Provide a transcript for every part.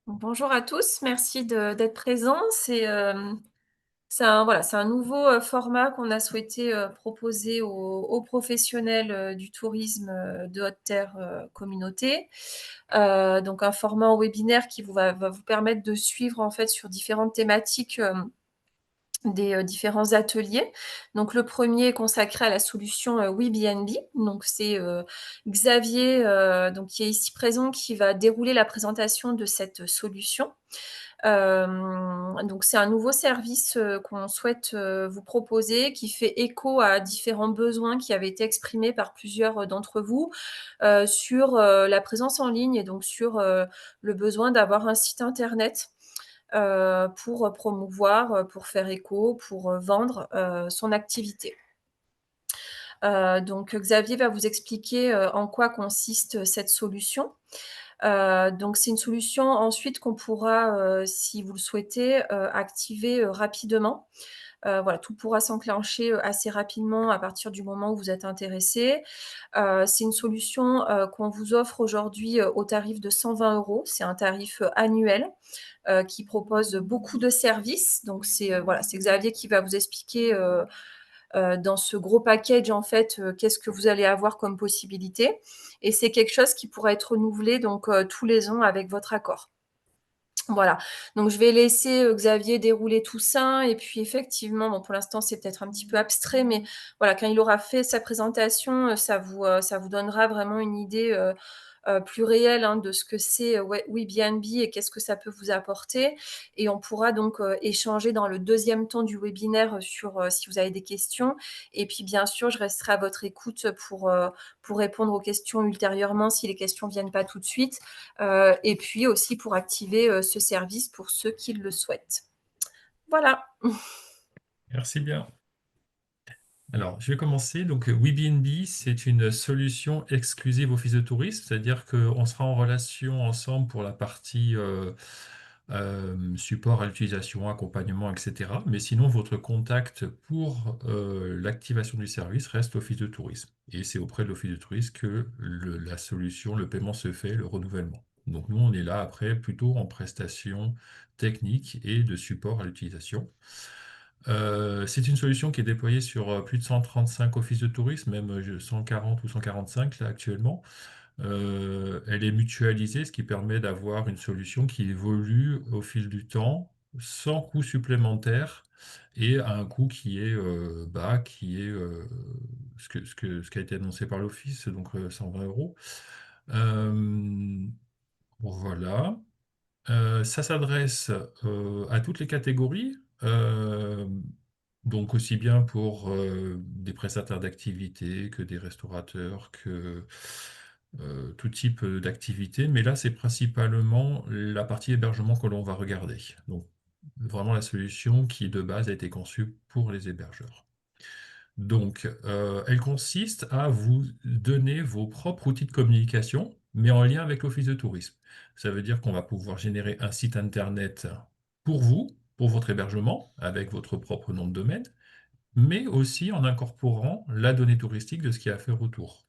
Bonjour à tous, merci d'être présents. C'est un nouveau, format qu'on a souhaité, proposer aux professionnels, du tourisme, de haute terre, communauté. Donc un format en webinaire qui va vous permettre de suivre, en fait, sur différentes thématiques, des, différents ateliers. Donc le premier est consacré à la solution, WeBnB. Donc c'est, Xavier, donc qui est ici présent, qui va dérouler la présentation de cette solution. Donc c'est un nouveau service, qu'on souhaite, vous proposer, qui fait écho à différents besoins qui avaient été exprimés par plusieurs, d'entre vous, sur, la présence en ligne et donc sur, le besoin d'avoir un site internet, pour promouvoir, pour faire écho, pour, vendre, son activité. Donc Xavier va vous expliquer, en quoi consiste cette solution. Donc c'est une solution ensuite qu'on pourra, si vous le souhaitez, activer, rapidement. Voilà, tout pourra s'enclencher, assez rapidement à partir du moment où vous êtes intéressé. C'est une solution, qu'on vous offre aujourd'hui, au tarif de 120 €. C'est un tarif, annuel, qui propose beaucoup de services. Donc voilà, c'est Xavier qui va vous expliquer, dans ce gros package, en fait, qu'est-ce que vous allez avoir comme possibilité, et c'est quelque chose qui pourra être renouvelé donc tous les ans avec votre accord. Voilà, donc je vais laisser, Xavier dérouler tout ça, et puis effectivement, bon, pour l'instant, c'est peut-être un petit peu abstrait, mais voilà, quand il aura fait sa présentation, ça vous donnera vraiment une idée, plus réelle, hein, de ce que c'est, ouais, WeBnB et qu'est-ce que ça peut vous apporter, et on pourra donc, échanger dans le deuxième temps du webinaire, sur, si vous avez des questions, et puis bien sûr, je resterai à votre écoute pour répondre aux questions ultérieurement si les questions viennent pas tout de suite. Et puis aussi pour activer, ce service pour ceux qui le souhaitent. Voilà. Merci bien. Alors, je vais commencer. Donc, WeBnB, c'est une solution exclusive Office de tourisme, c'est-à-dire qu'on sera en relation ensemble pour la partie support à l'utilisation, accompagnement, etc. Mais sinon, votre contact pour l'activation du service reste Office de tourisme. Et c'est auprès de l'Office de tourisme que la solution, le paiement se fait, le renouvellement. Donc, nous, on est là après plutôt en prestation technique et de support à l'utilisation. C'est une solution qui est déployée sur plus de 135 offices de tourisme, même 140 ou 145 là actuellement. Elle est mutualisée, ce qui permet d'avoir une solution qui évolue au fil du temps, sans coût supplémentaire et à un coût qui est bas, qui est ce qui a été annoncé par l'Office, donc 120 euros. Euh, voilà. Ça s'adresse à toutes les catégories, donc aussi bien pour des prestataires d'activités que des restaurateurs, que tout type d'activité. Mais là, c'est principalement la partie hébergement que l'on va regarder. Donc, vraiment la solution qui, de base, a été conçue pour les hébergeurs. Donc, elle consiste à vous donner vos propres outils de communication, mais en lien avec l'Office de tourisme. Ça veut dire qu'on va pouvoir générer un site internet pour vous, pour votre hébergement, avec votre propre nom de domaine, mais aussi en incorporant la donnée touristique de ce qu'il y a à faire autour.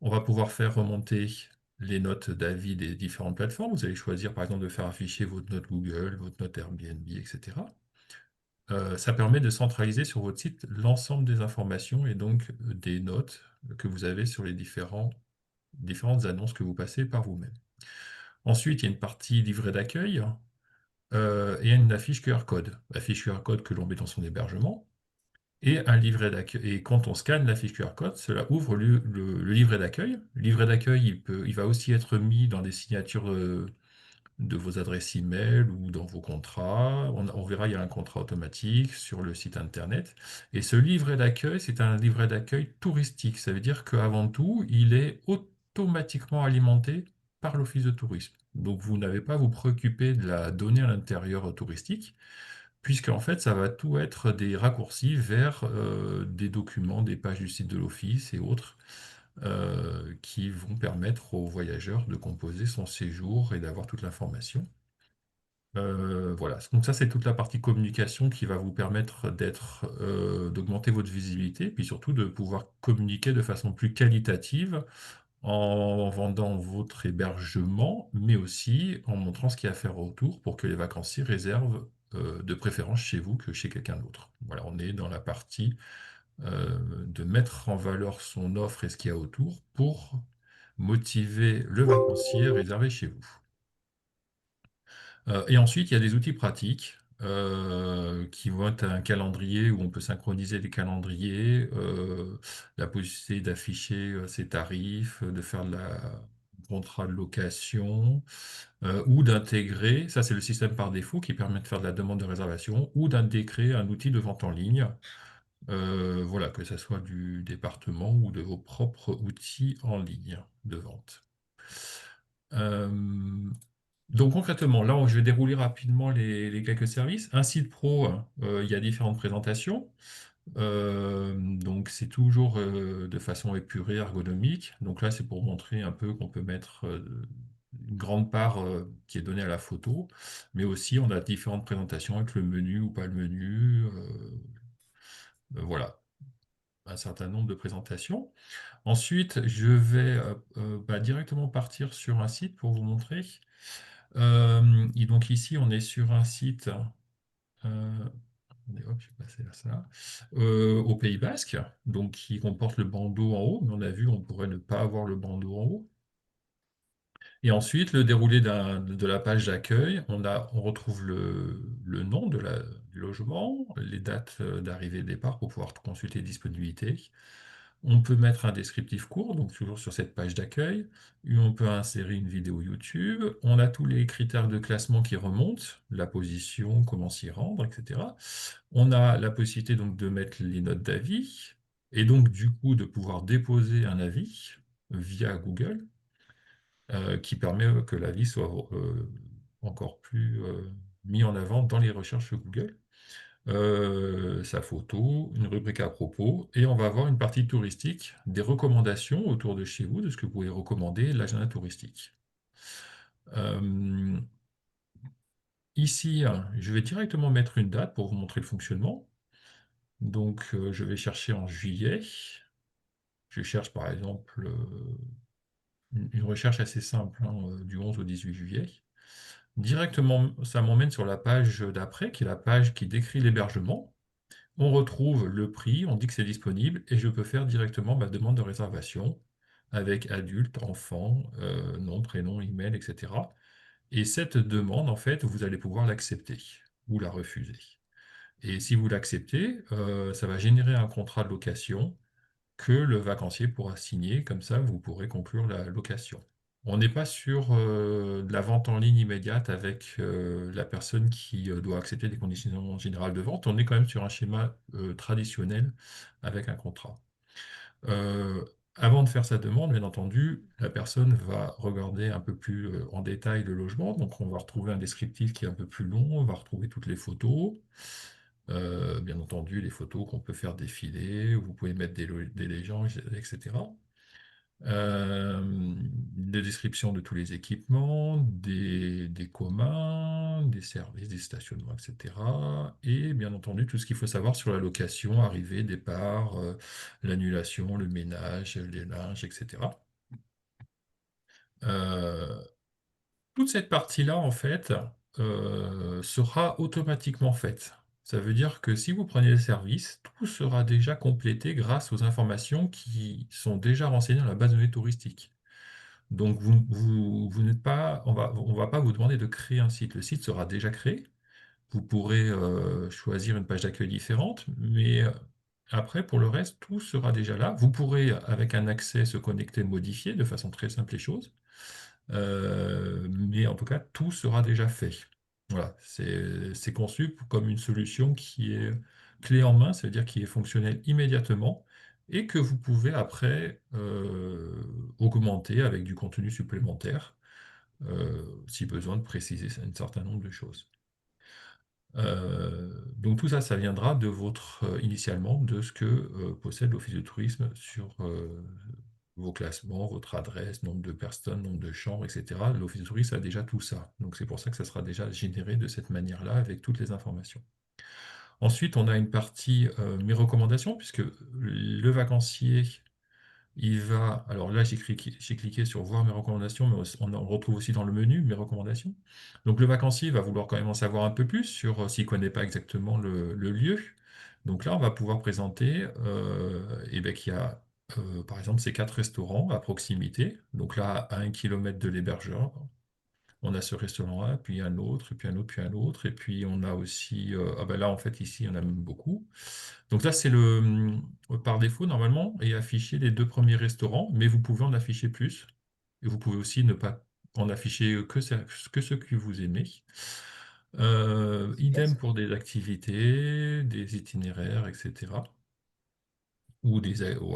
On va pouvoir faire remonter les notes d'avis des différentes plateformes. Vous allez choisir, par exemple, de faire afficher votre note Google, votre note Airbnb, etc. Ça permet de centraliser sur votre site l'ensemble des informations et donc des notes que vous avez sur les différentes annonces que vous passez par vous-même. Ensuite, il y a une partie livret d'accueil et une affiche QR code. Affiche QR code que l'on met dans son hébergement et un livret d'accueil. Et quand on scanne la fiche QR code, cela ouvre le livret d'accueil. Le livret d'accueil, il va aussi être mis dans des signatures de vos adresses email ou dans vos contrats. On verra, il y a un contrat automatique sur le site internet. Et ce livret d'accueil, c'est un livret d'accueil touristique. Ça veut dire qu'avant tout, il est automatiquement alimenté par l'Office de tourisme. Donc vous n'avez pas à vous préoccuper de la donnée à l'intérieur touristique, puisque en fait, ça va tout être des raccourcis vers des documents, des pages du site de l'Office et autres qui vont permettre aux voyageurs de composer son séjour et d'avoir toute l'information. Voilà, donc ça c'est toute la partie communication qui va vous permettre d'augmenter votre visibilité, puis surtout de pouvoir communiquer de façon plus qualitative en vendant votre hébergement, mais aussi en montrant ce qu'il y a à faire autour pour que les vacanciers réservent de préférence chez vous que chez quelqu'un d'autre. Voilà, on est dans la partie de mettre en valeur son offre et ce qu'il y a autour pour motiver le vacancier à réserver chez vous. Et ensuite, il y a des outils pratiques qui vont être un calendrier où on peut synchroniser les calendriers, la possibilité d'afficher ses tarifs, de faire de la contrat de location, ou d'intégrer, ça c'est le système par défaut qui permet de faire de la demande de réservation, ou d'intégrer un outil de vente en ligne, voilà, que ça soit du département ou de vos propres outils en ligne de vente. Euh, donc concrètement, là, je vais dérouler rapidement les quelques services. Un site pro, il y a différentes présentations. Donc c'est toujours de façon épurée, ergonomique. Donc là, c'est pour montrer un peu qu'on peut mettre une grande part qui est donnée à la photo, mais aussi on a différentes présentations avec le menu ou pas le menu. Voilà, un certain nombre de présentations. Ensuite, je vais directement partir sur un site pour vous montrer. Et donc ici, on est sur un site, attendez, hop, je vais passer à ça, au Pays Basque, donc qui comporte le bandeau en haut, mais on a vu, on pourrait ne pas avoir le bandeau en haut. Et ensuite, le déroulé de la page d'accueil, on retrouve le nom du logement, les dates d'arrivée et de départ pour pouvoir consulter les disponibilités. On peut mettre un descriptif court, donc toujours sur cette page d'accueil. Et on peut insérer une vidéo YouTube. On a tous les critères de classement qui remontent, la position, comment s'y rendre, etc. On a la possibilité donc de mettre les notes d'avis et donc du coup de pouvoir déposer un avis via Google qui permet que l'avis soit encore plus mis en avant dans les recherches Google. Sa photo, une rubrique à propos, et on va avoir une partie touristique, des recommandations autour de chez vous, de ce que vous pouvez recommander, l'agenda touristique. Euh, Ici, je vais directement mettre une date pour vous montrer le fonctionnement. Donc, je vais chercher en juillet. Je cherche par exemple une recherche assez simple, hein, du 11 au 18 juillet. Directement, ça m'emmène sur la page d'après, qui est la page qui décrit l'hébergement. On retrouve le prix, on dit que c'est disponible et je peux faire directement ma demande de réservation avec adulte, enfant, nom, prénom, email, etc. Et cette demande, en fait, vous allez pouvoir l'accepter ou la refuser. Et si vous l'acceptez, ça va générer un contrat de location que le vacancier pourra signer, comme ça vous pourrez conclure la location. On n'est pas sur de la vente en ligne immédiate avec la personne qui doit accepter les conditions générales de vente. On est quand même sur un schéma traditionnel avec un contrat. Euh, Avant de faire sa demande, bien entendu, la personne va regarder un peu plus en détail le logement. Donc, on va retrouver un descriptif qui est un peu plus long. On va retrouver toutes les photos. Bien entendu, les photos qu'on peut faire défiler. Vous pouvez mettre des légendes, etc. Des descriptions de tous les équipements, des communs, des services, des stationnements, etc. Et bien entendu, tout ce qu'il faut savoir sur la location, arrivée, départ, l'annulation, le ménage, les linges, etc. Euh, Toute cette partie-là, en fait, sera automatiquement faite. Ça veut dire que si vous prenez le service, tout sera déjà complété grâce aux informations qui sont déjà renseignées dans la base de données touristique. Donc, vous n'êtes pas, on va pas vous demander de créer un site. Le site sera déjà créé. Vous pourrez choisir une page d'accueil différente, mais après, pour le reste, tout sera déjà là. Vous pourrez, avec un accès, se connecter, modifier de façon très simple les choses. Mais en tout cas, tout sera déjà fait. Voilà, c'est conçu comme une solution qui est clé en main, c'est-à-dire qui est fonctionnelle immédiatement et que vous pouvez après augmenter avec du contenu supplémentaire si besoin de préciser un certain nombre de choses. Donc tout ça, ça viendra de votre, initialement, de ce que possède l'Office de tourisme sur vos classements, votre adresse, nombre de personnes, nombre de chambres, etc. L'Office de tourisme a déjà tout ça. Donc c'est pour ça que ça sera déjà généré de cette manière-là avec toutes les informations. Ensuite, on a une partie mes recommandations, puisque le vacancier Alors là, j'ai cliqué sur voir mes recommandations, mais on en retrouve aussi dans le menu mes recommandations. Donc le vacancier va vouloir quand même en savoir un peu plus sur s'il ne connaît pas exactement le lieu. Donc là, on va pouvoir présenter eh ben, qu'il y a par exemple ces 4 restaurants à proximité. Donc là, à 1 kilomètre de l'hébergeur, on a ce restaurant-là, puis un autre, puis un autre, puis un autre. Et puis on a aussi, ah ben là, en fait, ici, il y en a même beaucoup. Donc là, c'est par défaut, normalement, est affiché les 2 premiers restaurants, mais vous pouvez en afficher plus. Et vous pouvez aussi ne pas en afficher que ceux que vous aimez. Idem pour des activités, des itinéraires, etc. Ou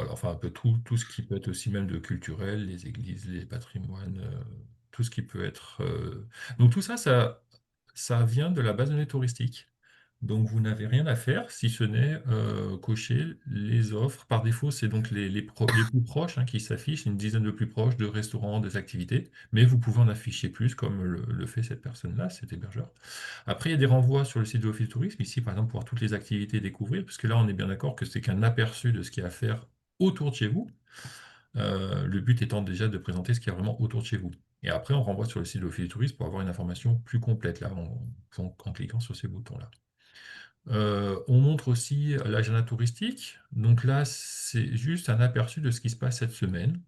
alors, enfin, un peu tout ce qui peut être aussi même de culturel, les églises, les patrimoines, tout ce qui peut être. Donc tout ça, ça vient de la base de données touristique. Donc vous n'avez rien à faire si ce n'est cocher les offres. Par défaut, c'est donc les plus proches qui s'affichent, une dizaine de plus proches de restaurants, des activités, mais vous pouvez en afficher plus comme le fait cette personne-là, cet hébergeur. Après, il y a des renvois sur le site de l'Office du tourisme, ici par exemple pour voir toutes les activités découvrir, parce que là on est bien d'accord que c'est qu'un aperçu de ce qu'il y a à faire autour de chez vous. Le but étant déjà de présenter ce qu'il y a vraiment autour de chez vous. Et après, on renvoie sur le site de l'Office du tourisme pour avoir une information plus complète là, en cliquant sur ces boutons-là. On montre aussi l'agenda touristique. Donc là, c'est juste un aperçu de ce qui se passe cette semaine.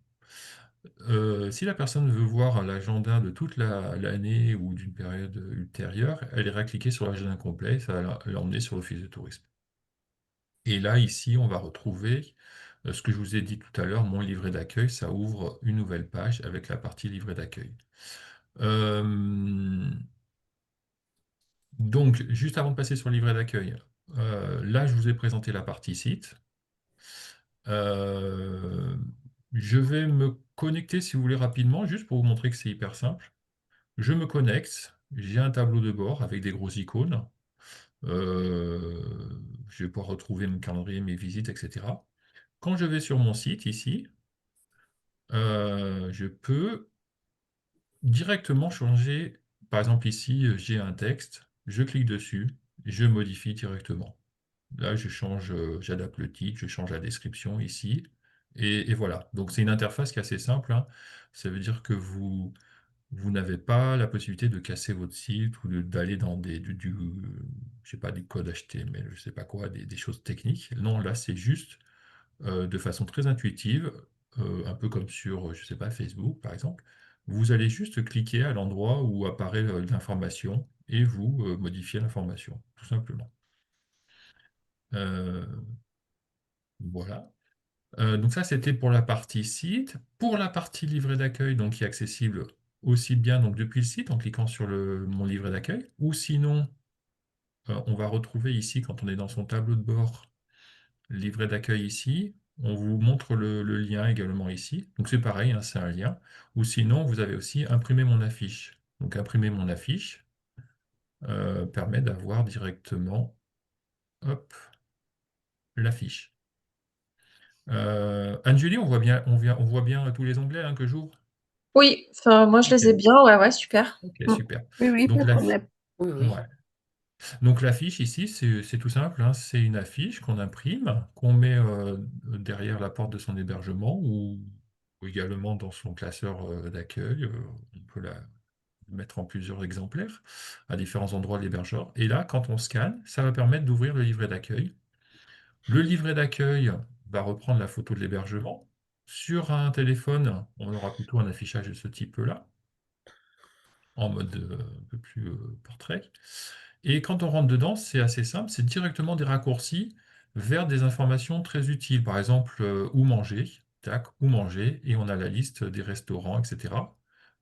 Si la personne veut voir l'agenda de toute l'année ou d'une période ultérieure, elle ira cliquer sur l'agenda complet, ça va l'emmener sur l'office de tourisme. Et là, ici, on va retrouver ce que je vous ai dit tout à l'heure, mon livret d'accueil, ça ouvre une nouvelle page avec la partie livret d'accueil. Euh, donc, juste avant de passer sur le livret d'accueil, là, je vous ai présenté la partie site. Euh, je vais me connecter, si vous voulez, rapidement, juste pour vous montrer que c'est hyper simple. Je me connecte, j'ai un tableau de bord avec des grosses icônes. Euh, je vais pouvoir retrouver mon calendrier, mes visites, etc. Quand je vais sur mon site, ici, je peux directement changer. Par exemple, ici, j'ai un texte, je clique dessus, je modifie directement. Là, j'adapte le titre, je change la description ici, et voilà. Donc, c'est une interface qui est assez simple. Ça veut dire que vous n'avez pas la possibilité de casser votre site ou d'aller dans je sais pas, du code HTML, je sais pas quoi, des choses techniques. Non, là, c'est juste de façon très intuitive, un peu comme sur, je sais pas, Facebook, par exemple. Vous allez juste cliquer à l'endroit où apparaît l'information et vous modifiez l'information, tout simplement. Euh, voilà. Donc ça, c'était pour la partie site. Pour la partie livret d'accueil, donc qui est accessible aussi bien donc, depuis le site en cliquant sur mon livret d'accueil, ou sinon, on va retrouver ici, quand on est dans son tableau de bord, livret d'accueil ici. On vous montre le lien également ici. Donc c'est pareil, c'est un lien. Ou sinon, vous avez aussi imprimer mon affiche. Donc imprimer mon affiche permet d'avoir directement, hop, l'affiche. Anne-Julie, on voit bien tous les onglets que j'ouvre? Oui, enfin, moi je les ai Ok, bien, ouais, ouais, super. ok, Mmh. super. Oui, oui, Donc pas de la, problème. Oui, oui. ouais. Donc l'affiche ici, c'est tout simple, c'est une affiche qu'on imprime, qu'on met derrière la porte de son hébergement ou également dans son classeur d'accueil. On peut la mettre en plusieurs exemplaires à différents endroits de l'hébergeur. Et là, quand on scanne, ça va permettre d'ouvrir le livret d'accueil. Le livret d'accueil va reprendre la photo de l'hébergement. Sur un téléphone, on aura plutôt un affichage de ce type-là, en mode un peu plus portrait. Et quand on rentre dedans, c'est assez simple, c'est directement des raccourcis vers des informations très utiles. Par exemple, où manger, tac, où manger, et on a la liste des restaurants, etc.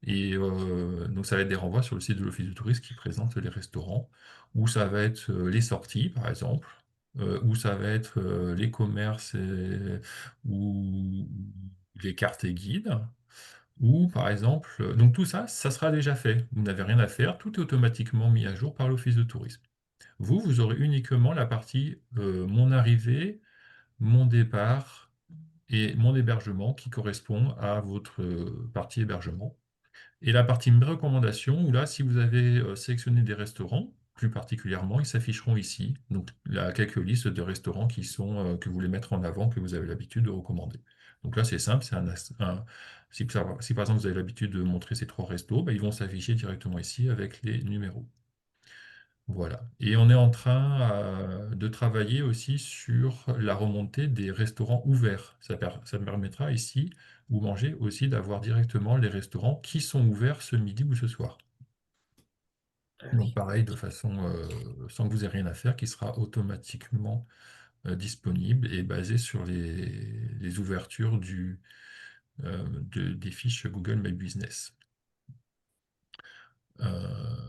Et donc ça va être des renvois sur le site de l'Office du tourisme qui présente les restaurants, ou ça va être les sorties, par exemple, ou ça va être les commerces ou les cartes et guides. Ou par exemple, donc tout ça, ça sera déjà fait. Vous n'avez rien à faire, tout est automatiquement mis à jour par l'Office de tourisme. Vous aurez uniquement la partie mon arrivée, mon départ et mon hébergement qui correspond à votre partie hébergement. Et la partie mes recommandations, où là, si vous avez sélectionné des restaurants, plus particulièrement, ils s'afficheront ici. Donc, il y a quelques listes de restaurants que vous voulez mettre en avant, que vous avez l'habitude de recommander. Donc là, c'est simple, si, si par exemple vous avez l'habitude de montrer ces 3 restos, bah, ils vont s'afficher directement ici avec les numéros. Voilà. Et on est en train de travailler aussi sur la remontée des restaurants ouverts. Ça permettra ici, où manger, aussi d'avoir directement les restaurants qui sont ouverts ce midi ou ce soir. Ah Donc oui, pareil, de façon sans que vous ayez rien à faire, qui sera automatiquement disponible et basé sur les ouvertures des fiches Google My Business. Euh,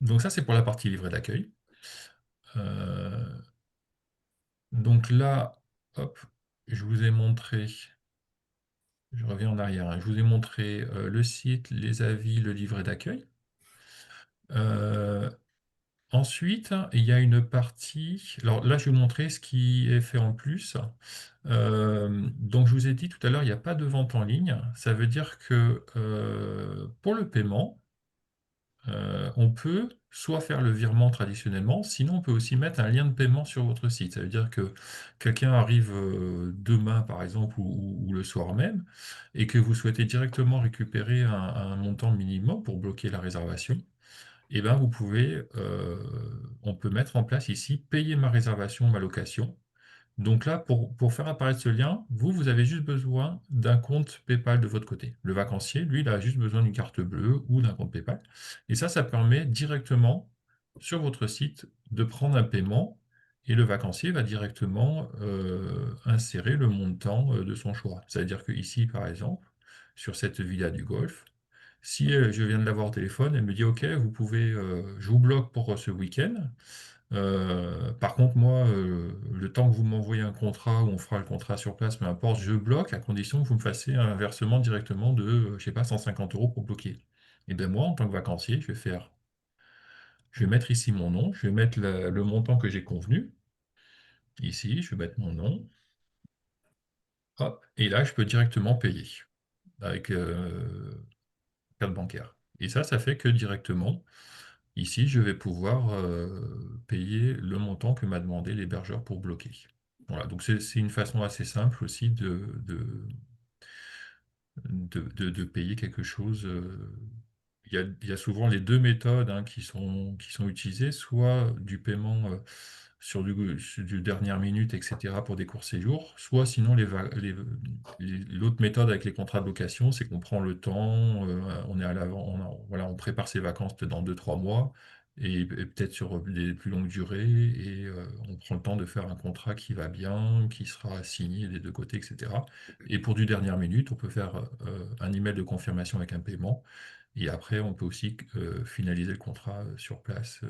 donc ça, c'est pour la partie livret d'accueil. Euh, donc là, hop, je vous ai montré, je reviens en arrière, hein, je vous ai montré le site, les avis, le livret d'accueil. Euh, Ensuite, il y a une partie. Alors là, je vais vous montrer ce qui est fait en plus. Donc, je vous ai dit tout à l'heure, il n'y a pas de vente en ligne. Ça veut dire que pour le paiement, on peut soit faire le virement traditionnellement, sinon on peut aussi mettre un lien de paiement sur votre site. Ça veut dire que quelqu'un arrive demain, par exemple, ou le soir même, et que vous souhaitez directement récupérer un montant minimum pour bloquer la réservation. Eh ben, on peut mettre en place ici, payer ma réservation, ma location. Donc là, pour faire apparaître ce lien, vous avez juste besoin d'un compte PayPal de votre côté. Le vacancier, lui, il a juste besoin d'une carte bleue ou d'un compte PayPal. Et ça permet directement, sur votre site, de prendre un paiement et le vacancier va directement insérer le montant de son choix. C'est-à-dire que ici, par exemple, sur cette villa du Golfe, si je viens de l'avoir au téléphone, elle me dit: OK, vous pouvez, je vous bloque pour ce week-end. Par contre, moi, le temps que vous m'envoyez un contrat ou on fera le contrat sur place, peu importe, je bloque à condition que vous me fassiez un versement directement de, je sais pas, 150 € pour bloquer. Et bien moi, en tant que vacancier, je vais mettre ici mon nom, je vais mettre le montant que j'ai convenu. Ici, je vais mettre mon nom. Hop, et là, je peux directement payer avec carte bancaire. Et ça fait que directement, ici, je vais pouvoir payer le montant que m'a demandé l'hébergeur pour bloquer. Voilà, donc c'est une façon assez simple aussi de payer quelque chose. Il y a souvent les deux méthodes hein, qui sont utilisées, soit du paiement sur du dernière minute, etc., pour des courts séjours, soit sinon l'autre méthode avec les contrats de location, c'est qu'on prend le temps, on est à l'avant, voilà, on prépare ses vacances peut-être dans 2, 3 mois, et peut-être sur des plus longues durées, et on prend le temps de faire un contrat qui va bien, qui sera signé des deux côtés, etc. Et pour du dernière minute, on peut faire un email de confirmation avec un paiement. Et après, on peut aussi finaliser le contrat sur place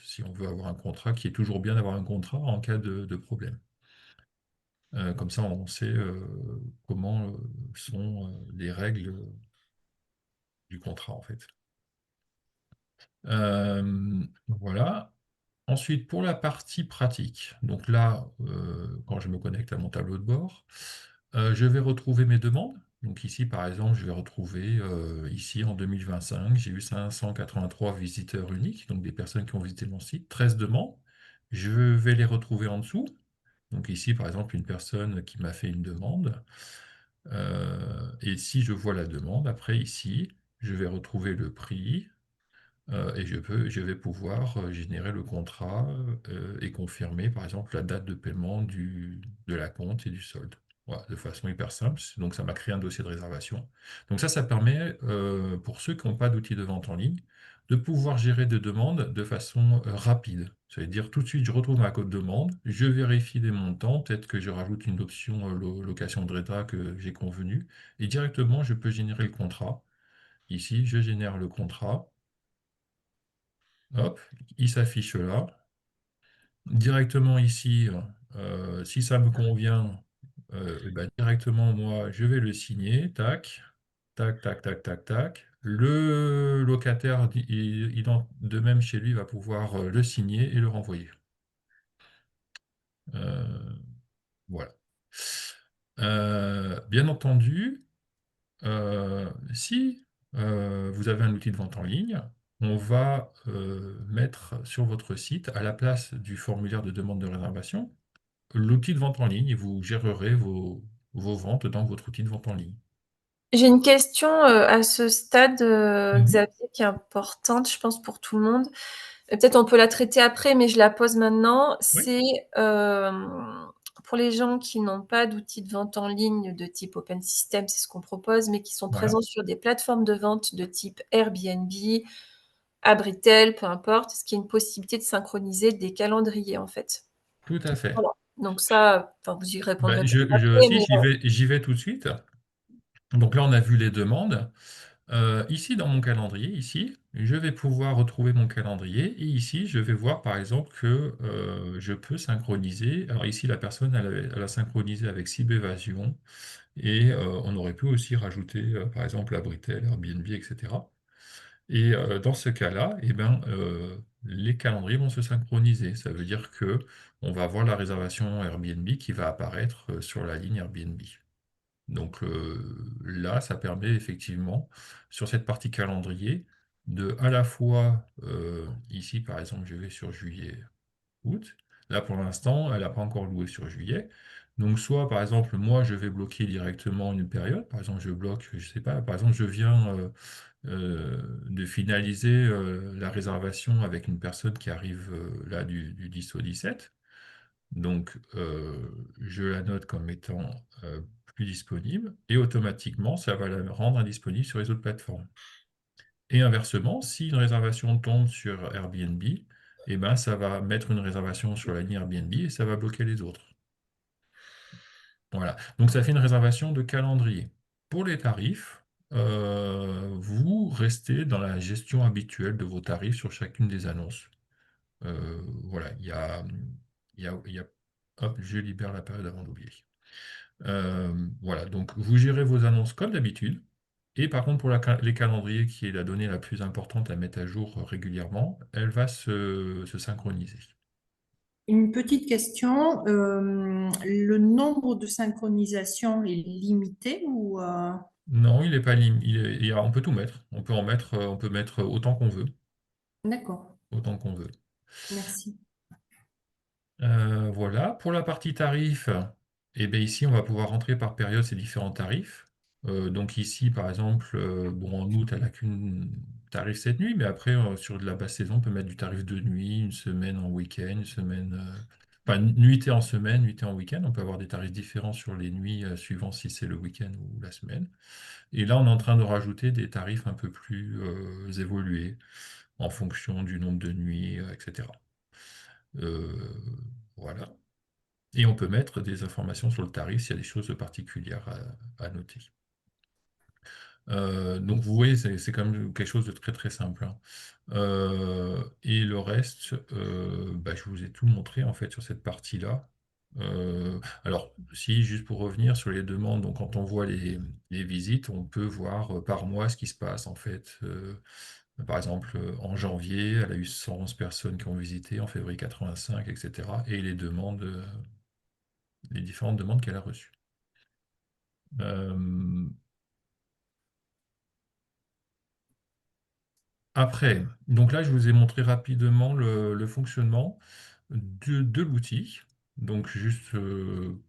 si on veut avoir un contrat, qui est toujours bien d'avoir un contrat en cas de problème. Comme ça, on sait comment sont les règles du contrat, en fait. Voilà. Ensuite, pour la partie pratique, donc là, quand je me connecte à mon tableau de bord, je vais retrouver mes demandes. Donc ici, par exemple, je vais retrouver, ici en 2025, j'ai eu 583 visiteurs uniques, donc des personnes qui ont visité mon site, 13 demandes. Je vais les retrouver en dessous. Donc ici, par exemple, une personne qui m'a fait une demande. Et si je vois la demande, après ici, je vais retrouver le prix, et je vais pouvoir générer le contrat et confirmer, par exemple, la date de paiement de la compte et du solde. Voilà, de façon hyper simple. Donc, ça m'a créé un dossier de réservation. Donc, ça permet, pour ceux qui n'ont pas d'outils de vente en ligne, de pouvoir gérer des demandes de façon rapide. Ça veut dire tout de suite, je retrouve ma code demande, je vérifie les montants, peut-être que je rajoute une option location de rétra que j'ai convenue, et directement, je peux générer le contrat. Ici, je génère le contrat. Hop, il s'affiche là. Directement ici, si ça me convient, et ben directement, moi, je vais le signer. Tac, tac, tac, tac, tac, tac. Le locataire, de même chez lui, va pouvoir le signer et le renvoyer. Euh, voilà. Bien entendu, si vous avez un outil de vente en ligne, on va mettre sur votre site, à la place du formulaire de demande de réservation, l'outil de vente en ligne et vous gérerez vos ventes dans votre outil de vente en ligne. J'ai une question à ce stade, Mhm. Xavier, qui est importante, je pense, pour tout le monde. Peut-être on peut la traiter après, mais je la pose maintenant. Oui, C'est pour les gens qui n'ont pas d'outils de vente en ligne de type Open System, c'est ce qu'on propose, mais qui sont voilà, présents sur des plateformes de vente de type Airbnb, Abritel, peu importe, ce qui est une possibilité de synchroniser des calendriers, en fait. tout à fait. Voilà. Donc ça, enfin, vous y répondrez Ben, peut-être après, si mais j'y vais tout de suite. Donc là, on a vu les demandes. Ici, dans mon calendrier, ici, je vais pouvoir retrouver mon calendrier et ici, je vais voir par exemple que je peux synchroniser. Alors ici, la personne, elle a synchronisé avec Cybevasion et on aurait pu aussi rajouter par exemple Abritel, Airbnb, etc. Et dans ce cas-là, eh ben, les calendriers vont se synchroniser. Ça veut dire que on va avoir la réservation Airbnb qui va apparaître sur la ligne Airbnb. Donc là, ça permet effectivement, sur cette partie calendrier, de à la fois, ici par exemple, je vais sur juillet, août. Là pour l'instant, elle n'a pas encore loué sur juillet. Donc soit par exemple, moi je vais bloquer directement une période. Par exemple, je bloque, je sais pas, par exemple, je viens de finaliser la réservation avec une personne qui arrive là du 10 au 17. Donc, je la note comme étant plus disponible et automatiquement, ça va la rendre indisponible sur les autres plateformes. Et inversement, si une réservation tombe sur Airbnb, eh ben, ça va mettre une réservation sur la ligne Airbnb et ça va bloquer les autres. Voilà. Donc, ça fait une réservation de calendrier. Pour les tarifs, vous restez dans la gestion habituelle de vos tarifs sur chacune des annonces. Voilà, hop, je libère la période avant d'oublier. Voilà, donc vous gérez vos annonces comme d'habitude. Et par contre, pour les calendriers, qui est la donnée la plus importante à mettre à jour régulièrement, elle va se synchroniser. Une petite question, le nombre de synchronisations est limité ou Non, il est pas lim, on peut tout mettre. On peut mettre autant qu'on veut, D'accord, autant qu'on veut. merci. Voilà, pour la partie tarif, eh bien ici on va pouvoir rentrer par période ces différents tarifs. Donc ici par exemple, bon, en août elle n'a qu'une tarif cette nuit, mais après sur de la basse saison on peut mettre du tarif de nuit, une semaine en week-end, une semaine, enfin nuitée en semaine, nuitée en week-end. On peut avoir des tarifs différents sur les nuits suivant si c'est le week-end ou la semaine. Et là on est en train de rajouter des tarifs un peu plus évolués en fonction du nombre de nuits, etc. Euh, voilà. Et on peut mettre des informations sur le tarif s'il y a des choses particulières à noter. Donc vous voyez, c'est quand même quelque chose de très très simple, hein. Et le reste, bah, je vous ai tout montré en fait sur cette partie-là. Alors, si, juste pour revenir sur les demandes, donc quand on voit les visites, on peut voir par mois ce qui se passe en fait. Par exemple, en janvier, elle a eu 111 personnes qui ont visité, en février 85, etc. Et les demandes, les différentes demandes qu'elle a reçues. Euh, Après, donc là, je vous ai montré rapidement le fonctionnement de l'outil. Donc, juste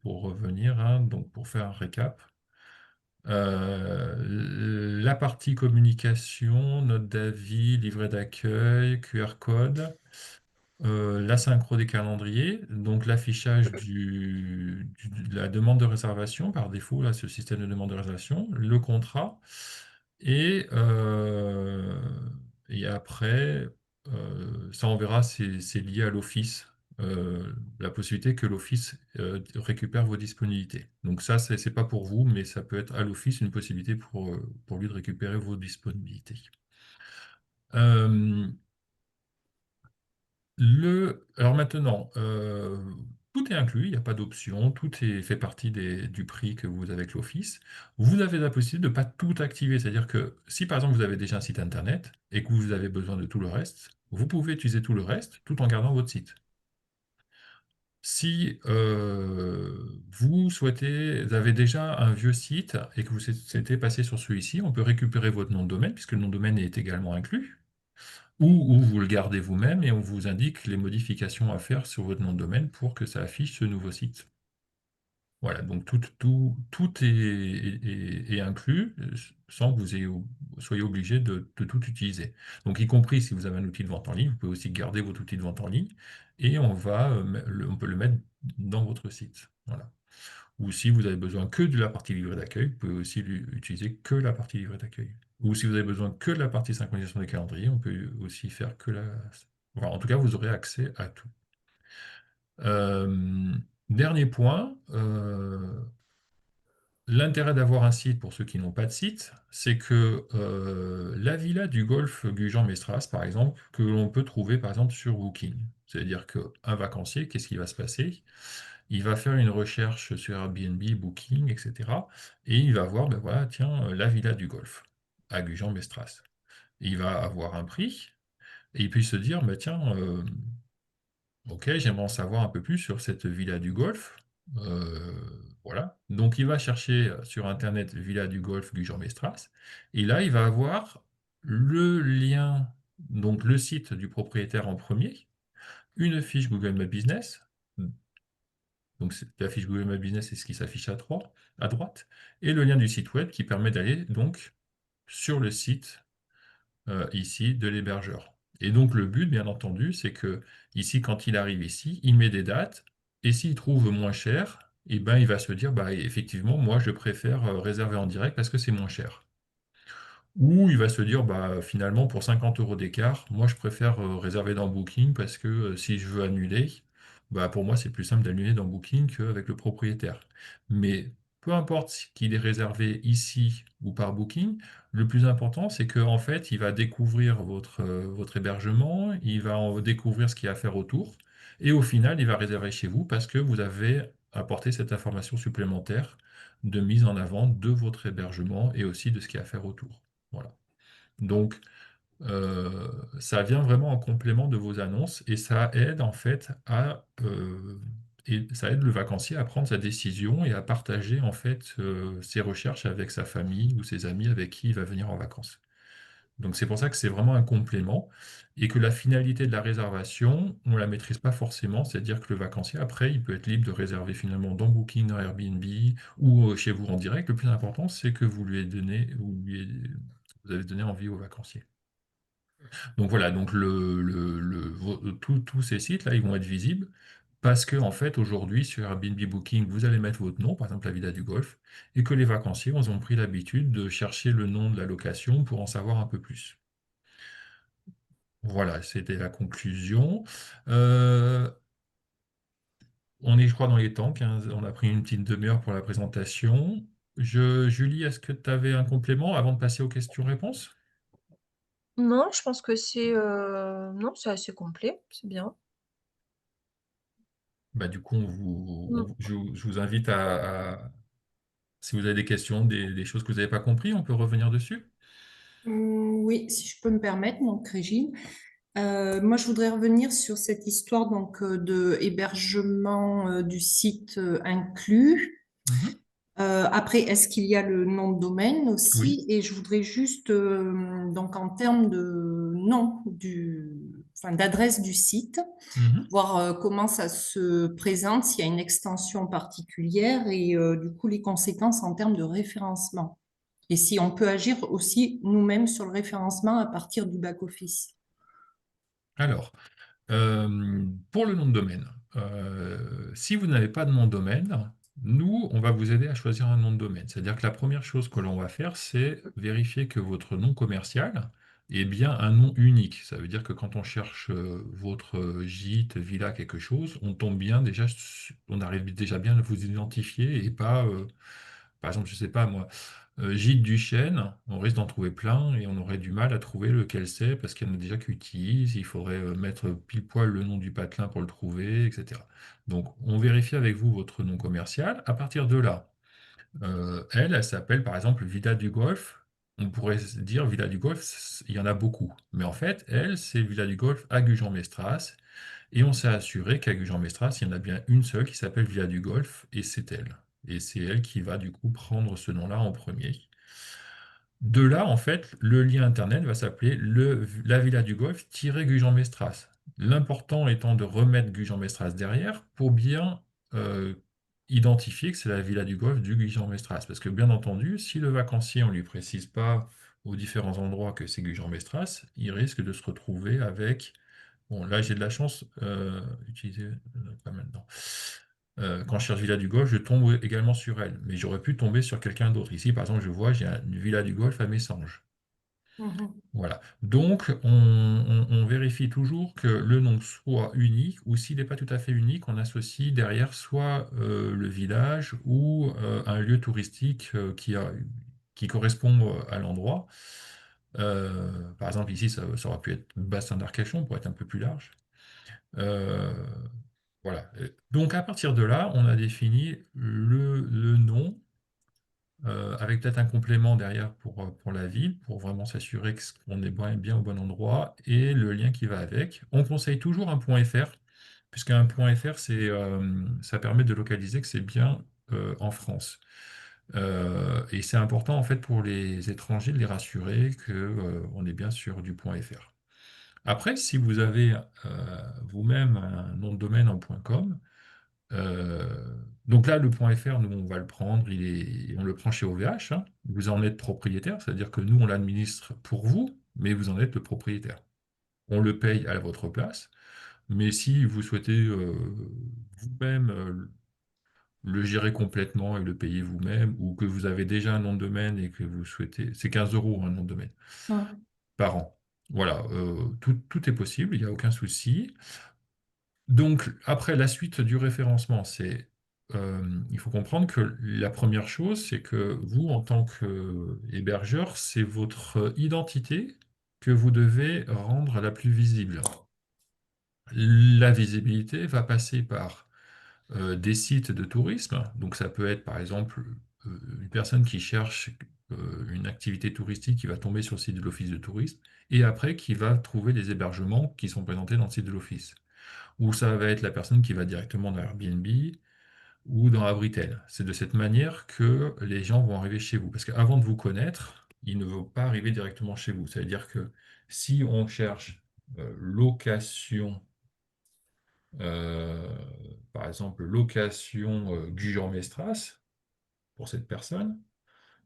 pour revenir, hein, donc pour faire un récap. La partie communication, note d'avis, livret d'accueil, QR code, la synchro des calendriers, donc l'affichage de la demande de réservation par défaut, là, ce système de demande de réservation, le contrat, et, euh, et après, ça on verra, c'est lié à l'office, la possibilité que l'office récupère vos disponibilités. Donc ça, c'est pas pour vous, mais ça peut être à l'office une possibilité pour lui de récupérer vos disponibilités. Euh, alors maintenant, tout est inclus, il n'y a pas d'option, fait partie du prix que vous avez avec l'Office. Vous avez la possibilité de ne pas tout activer, c'est-à-dire que si par exemple vous avez déjà un site internet et que vous avez besoin de tout le reste, vous pouvez utiliser tout le reste tout en gardant votre site. Si vous avez déjà un vieux site et que vous souhaitez passer sur celui-ci, on peut récupérer votre nom de domaine, puisque le nom de domaine est également inclus. ou vous le gardez vous-même et on vous indique les modifications à faire sur votre nom de domaine pour que ça affiche ce nouveau site. Voilà, donc tout est inclus sans que soyez obligé de tout utiliser. Donc, y compris si vous avez un outil de vente en ligne, vous pouvez aussi garder votre outil de vente en ligne et on peut le mettre dans votre site. Voilà. Ou si vous avez besoin que de la partie livret d'accueil, vous pouvez aussi utiliser que la partie livret d'accueil. Ou si vous avez besoin que de la partie synchronisation des calendriers, on peut aussi faire que la... Voilà, en tout cas, vous aurez accès à tout. Dernier point, l'intérêt d'avoir un site pour ceux qui n'ont pas de site, c'est que la villa du golfe Gujan-Mestras, par exemple, que l'on peut trouver par exemple sur Booking. C'est-à-dire qu'un vacancier, qu'est-ce qui va se passer? Il va faire une recherche sur Airbnb, Booking, etc. Et il va voir, ben voilà, tiens, la villa du golfe à Gujan-Mestras. Il va avoir un prix et il peut se dire, ben tiens, ok, j'aimerais en savoir un peu plus sur cette villa du Golfe. Euh, voilà. Donc, il va chercher sur Internet Villa du Golfe Gujan-Mestras. Et là, il va avoir le lien, donc le site du propriétaire en premier, une fiche Google My Business. Donc, la fiche Google My Business, c'est ce qui s'affiche à droite. Et le lien du site web qui permet d'aller donc sur le site ici de l'hébergeur. Et donc le but, bien entendu, c'est que ici, quand il arrive ici, il met des dates, et s'il trouve moins cher, eh ben, il va se dire, bah, effectivement, moi, je préfère réserver en direct parce que c'est moins cher. Ou il va se dire, bah, finalement, pour 50 € d'écart, moi, je préfère réserver dans Booking parce que si je veux annuler, bah, pour moi, c'est plus simple d'annuler dans Booking qu'avec le propriétaire. Mais peu importe qu'il est réservé ici ou par Booking, le plus important, c'est qu'en fait, il va découvrir votre hébergement, il va découvrir ce qu'il y a à faire autour, et au final, il va réserver chez vous parce que vous avez apporté cette information supplémentaire de mise en avant de votre hébergement et aussi de ce qu'il y a à faire autour. Voilà. Donc, ça vient vraiment en complément de vos annonces et ça aide en fait et ça aide le vacancier à prendre sa décision et à partager en fait ses recherches avec sa famille ou ses amis avec qui il va venir en vacances. Donc c'est pour ça que c'est vraiment un complément et que la finalité de la réservation, on ne la maîtrise pas forcément, c'est-à-dire que le vacancier, après, il peut être libre de réserver finalement dans Booking, dans Airbnb ou chez vous en direct. Le plus important, c'est que vous avez donné envie aux vacanciers. Donc voilà, donc tous ces sites-là, ils vont être visibles parce que en fait, aujourd'hui, sur Airbnb Booking, vous allez mettre votre nom, par exemple la Villa du Golfe, et que les vacanciers ont pris l'habitude de chercher le nom de la location pour en savoir un peu plus. Voilà, c'était la conclusion. Euh, on est, je crois, dans les temps, on a pris une petite demi-heure pour la présentation. Julie, est-ce que tu avais un complément avant de passer aux questions-réponses? Non, je pense que non, c'est assez complet, c'est bien. Bah, du coup, Mm. je vous invite si vous avez des questions, des choses que vous n'avez pas compris, on peut revenir dessus. Oui, si je peux me permettre, donc Régine. Moi, je voudrais revenir sur cette histoire donc de hébergement du site inclus. Mhm. Après, est-ce qu'il y a le nom de domaine Oui. aussi? Et je voudrais juste, donc en termes de nom enfin, d'adresse du site, Mhm. voir comment ça se présente, s'il y a une extension particulière et du coup les conséquences en termes de référencement. Et si on peut agir aussi nous-mêmes sur le référencement à partir du back-office. Alors, pour le nom de domaine, si vous n'avez pas de nom de domaine, nous, on va vous aider à choisir un nom de domaine. C'est-à-dire que la première chose que l'on va faire, c'est vérifier que votre nom commercial est bien un nom unique. Ça veut dire que quand on cherche votre gîte, villa, quelque chose, on tombe bien déjà, on arrive déjà bien à vous identifier et pas, par exemple, je sais pas moi, Gîte du Chêne, on risque d'en trouver plein et on aurait du mal à trouver lequel c'est parce qu'il y en a déjà qui utilisent, il faudrait mettre pile poil le nom du patelin pour le trouver, etc. Donc on vérifie avec vous votre nom commercial. À partir de là, elle s'appelle par exemple Villa du Golfe. On pourrait se dire Villa du Golfe, il y en a beaucoup. Mais en fait, elle, c'est Villa du Golfe à Gujan-Mestras. Et on s'est assuré qu'à Gujan-Mestras, il y en a bien une seule qui s'appelle Villa du Golfe, et c'est elle. Et c'est elle qui va du coup prendre ce nom-là en premier. De là, en fait, le lien Internet va s'appeler la Villa du Golfe-Gujan-Mestras. L'important étant de remettre Gujan-Mestras derrière pour bien euh, identifier que c'est la Villa du Golfe du Gujan-Mestras. Parce que, bien entendu, si le vacancier, on ne lui précise pas aux différents endroits que c'est Gujan-Mestras, il risque de se retrouver avec... Bon, là, j'ai de la chance, utiliser, pas maintenant. Quand je cherche Villa du Golfe, je tombe également sur elle, mais j'aurais pu tomber sur quelqu'un d'autre. Ici, par exemple, je vois, j'ai une Villa du Golfe à Messanges. Mhm. Voilà. Donc, on vérifie toujours que le nom soit unique, ou s'il n'est pas tout à fait unique, on associe derrière soit le village ou un lieu touristique qui correspond à l'endroit. Par exemple, ici, ça aurait pu être Bassin d'Arcachon pour être un peu plus large. Euh, voilà. Donc, à partir de là, on a défini le nom avec peut-être un complément derrière pour la ville, pour vraiment s'assurer qu'on est bien au bon endroit, et le lien qui va avec. On conseille toujours un point .fr, puisqu'un point .fr, ça permet de localiser que c'est bien en France. Et c'est important en fait pour les étrangers de les rassurer que on est bien sur du point .fr. Après, si vous avez vous-même un nom de domaine en .com, euh, donc là, le point .fr, nous, on va le prendre, on le prend chez OVH, hein. Vous en êtes propriétaire, c'est-à-dire que nous, on l'administre pour vous, mais vous en êtes le propriétaire. On le paye à votre place, mais si vous souhaitez vous-même le gérer complètement et le payer vous-même, ou que vous avez déjà un nom de domaine et que vous souhaitez, c'est 15 euros un nom de domaine Mhm. par an. Voilà, tout est possible, il n'y a aucun souci. Donc, après, la suite du référencement, il faut comprendre que la première chose, c'est que vous, en tant qu'hébergeur, c'est votre identité que vous devez rendre la plus visible. La visibilité va passer par des sites de tourisme. Donc, ça peut être, par exemple, une personne qui cherche une activité touristique qui va tomber sur le site de l'Office de tourisme et après qui va trouver les hébergements qui sont présentés dans le site de l'Office, ou ça va être la personne qui va directement dans Airbnb ou dans Abritel. C'est de cette manière que les gens vont arriver chez vous. Parce qu'avant de vous connaître, ils ne vont pas arriver directement chez vous. Ça veut dire que si on cherche location, euh, par exemple location Gujan-Mestras, pour cette personne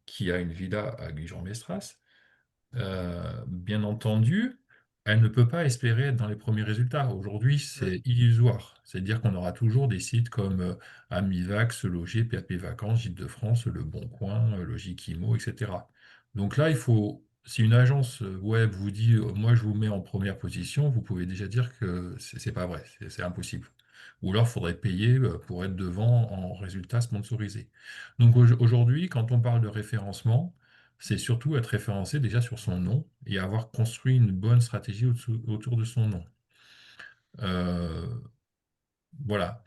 qui a une villa à Gujan-Mestras, bien entendu, elle ne peut pas espérer être dans les premiers résultats. Aujourd'hui, c'est illusoire. C'est-à-dire qu'on aura toujours des sites comme Amivac, Se Loger, PAP Vacances, Gîtes de France, Le Bon Coin, Logikimo, etc. Donc là, si une agence web vous dit moi je vous mets en première position, vous pouvez déjà dire que c'est pas vrai, c'est impossible. Ou alors, il faudrait payer pour être devant en résultats sponsorisés. Donc aujourd'hui, quand on parle de référencement, c'est surtout être référencé déjà sur son nom et avoir construit une bonne stratégie autour de son nom. Euh, voilà.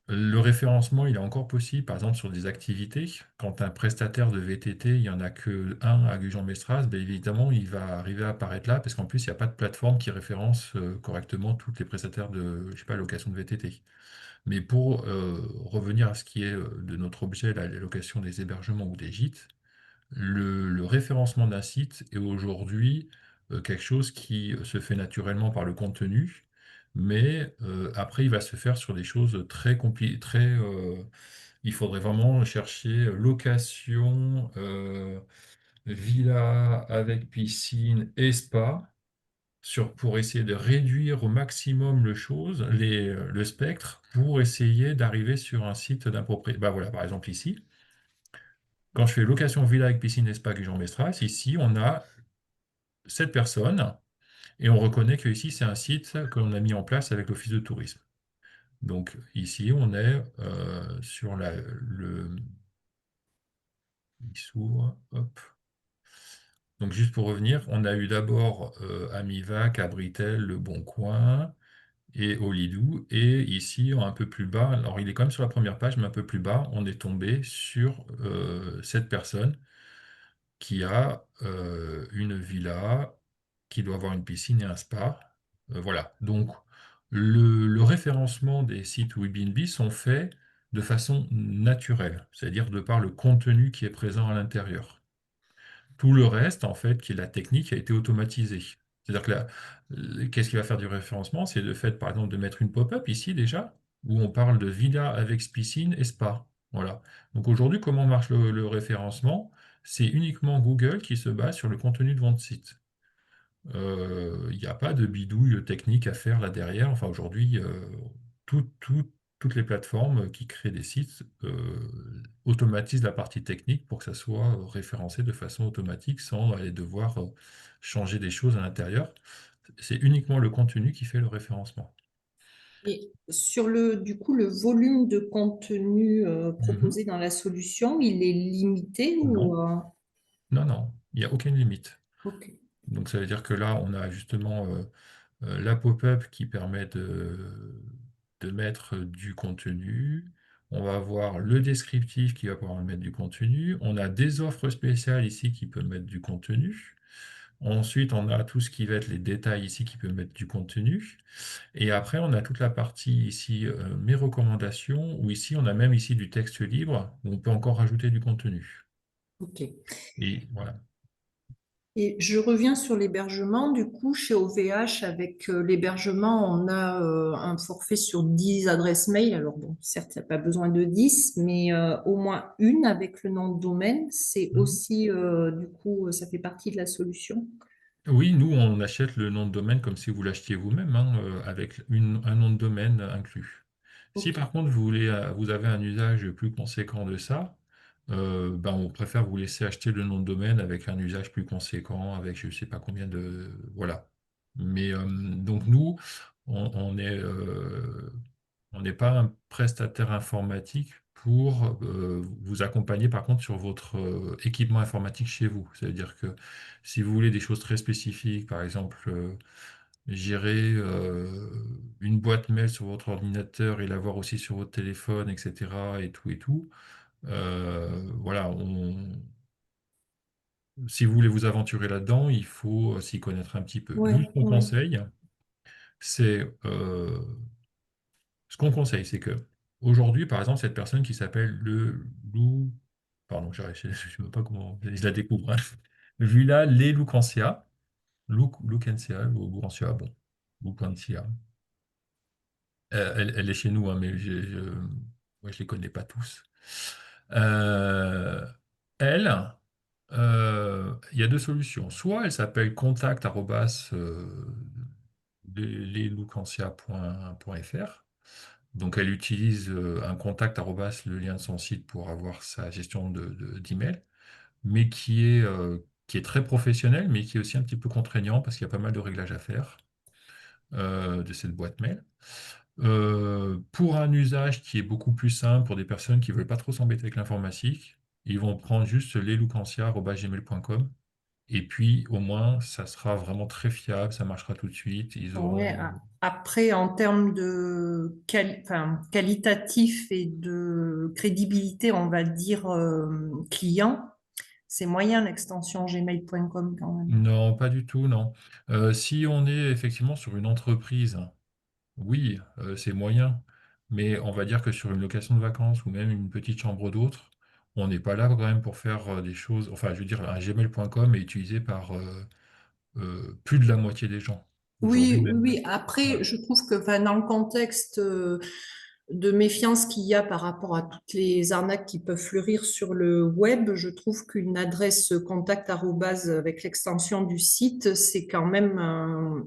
Le référencement, il est encore possible, par exemple, sur des activités. Quand un prestataire de VTT, il n'y en a que un à Gujan-Mestras, ben évidemment, il va arriver à apparaître là, parce qu'en plus, il n'y a pas de plateforme qui référence correctement tous les prestataires de, je sais pas, location de VTT. Mais pour revenir à ce qui est de notre objet, la location des hébergements ou des gîtes, le référencement d'un site est aujourd'hui quelque chose qui se fait naturellement par le contenu, mais après, il va se faire sur des choses très compliquées, il faudrait vraiment chercher location, villa avec piscine et spa, pour essayer de réduire au maximum le spectre, pour essayer d'arriver sur un site d'un propriétaire. Bah voilà, par exemple ici. Quand je fais location villa avec piscine et spa Jean Mestras, ici, on a 7 personnes et on reconnaît que ici, c'est un site que l'on a mis en place avec l'Office de tourisme. Donc ici, on est sur il s'ouvre, hop. Donc juste pour revenir, on a eu d'abord Amivac, Abritel, Le Bon Coin et Olidou. Et ici, un peu plus bas, alors il est quand même sur la première page, mais un peu plus bas, on est tombé sur cette personne qui a une villa, qui doit avoir une piscine et un spa. Voilà. Donc, le référencement des sites Airbnb sont faits de façon naturelle, c'est-à-dire de par le contenu qui est présent à l'intérieur. Tout le reste, en fait, qui est la technique, a été automatisé. C'est-à-dire que qu'est-ce qui va faire du référencement? C'est le fait, par exemple, de mettre une pop-up ici déjà, où on parle de villa avec piscine et spa. Voilà. Donc aujourd'hui, comment marche le référencement? C'est uniquement Google qui se base sur le contenu de votre site. Il n'y a pas de bidouille technique à faire là derrière. Enfin, aujourd'hui, toutes les plateformes qui créent des sites automatisent la partie technique pour que ça soit référencé de façon automatique sans aller devoir changer des choses à l'intérieur. C'est uniquement le contenu qui fait le référencement. Et sur du coup, le volume de contenu Mhm. proposé dans la solution, il est limité ou Non, non, non, il n'y a aucune limite. ok, Donc ça veut dire que là, on a justement la pop-up qui permet de mettre du contenu. On va avoir le descriptif qui va pouvoir mettre du contenu. On a des offres spéciales ici qui peuvent mettre du contenu. Ensuite, on a tout ce qui va être les détails ici qui peut mettre du contenu. Et après, on a toute la partie ici, mes recommandations, où ici, on a même ici du texte libre, où on peut encore rajouter du contenu. ok. Et voilà. Et je reviens sur l'hébergement. Du coup, chez OVH, avec l'hébergement, on a un forfait sur 10 adresses mail. Alors bon, certes, il n'y a pas besoin de 10, mais au moins une avec le nom de domaine. C'est Mhm. aussi, du coup, ça fait partie de la solution. Oui, nous, on achète le nom de domaine comme si vous l'achetiez vous-même, hein, avec un nom de domaine inclus. Si Ok. par contre vous avez un usage plus conséquent de ça, ben, on préfère vous laisser acheter le nom de domaine avec un usage plus conséquent, avec je ne sais pas combien de... Voilà. Mais donc nous, on, on est, euh, on n'est pas un prestataire informatique pour vous accompagner par contre sur votre équipement informatique chez vous. C'est-à-dire que si vous voulez des choses très spécifiques, par exemple gérer une boîte mail sur votre ordinateur et l'avoir aussi sur votre téléphone, etc. et tout, voilà, si vous voulez vous aventurer là-dedans, il faut s'y connaître un petit peu. Nous, Ouais, ouais. c'est ce qu'on conseille, c'est que aujourd'hui, par exemple, cette personne qui s'appelle le loup, pardon, je ne sais même pas comment, je la découvre, hein. Villa Les Loucancia, Loucancia, Loucancia, bon, Loucancia. Elle est chez nous, hein, mais moi, je les connais pas tous. Euh, Elle, il y a deux solutions. Soit elle s'appelle contact arobase, lesloucancia.fr. Donc elle utilise un contact arobase le lien de son site pour avoir sa gestion d'email, mais qui est très professionnel, mais qui est aussi un petit peu contraignant parce qu'il y a pas mal de réglages à faire de cette boîte mail. Pour un usage qui est beaucoup plus simple pour des personnes qui ne veulent pas trop s'embêter avec l'informatique, ils vont prendre juste lesloucancia@gmail.com et puis au moins ça sera vraiment très fiable, ça marchera tout de suite. Ils Ouais, auront après, en termes de enfin, qualitatif et de crédibilité, on va dire client, c'est moyen l'extension gmail.com quand même. non, pas du tout, non. Si on est effectivement sur une entreprise, oui, c'est moyen, mais on va dire que sur une location de vacances ou même une petite chambre d'hôte, on n'est pas là quand même pour faire des choses. Enfin, je veux dire, un gmail.com est utilisé par plus de la moitié des gens aujourd'hui Oui, oui, même. oui. Après, Voilà. je trouve que enfin, dans le contexte de méfiance qu'il y a par rapport à toutes les arnaques qui peuvent fleurir sur le web, je trouve qu'une adresse contact arobase avec l'extension du site, c'est quand même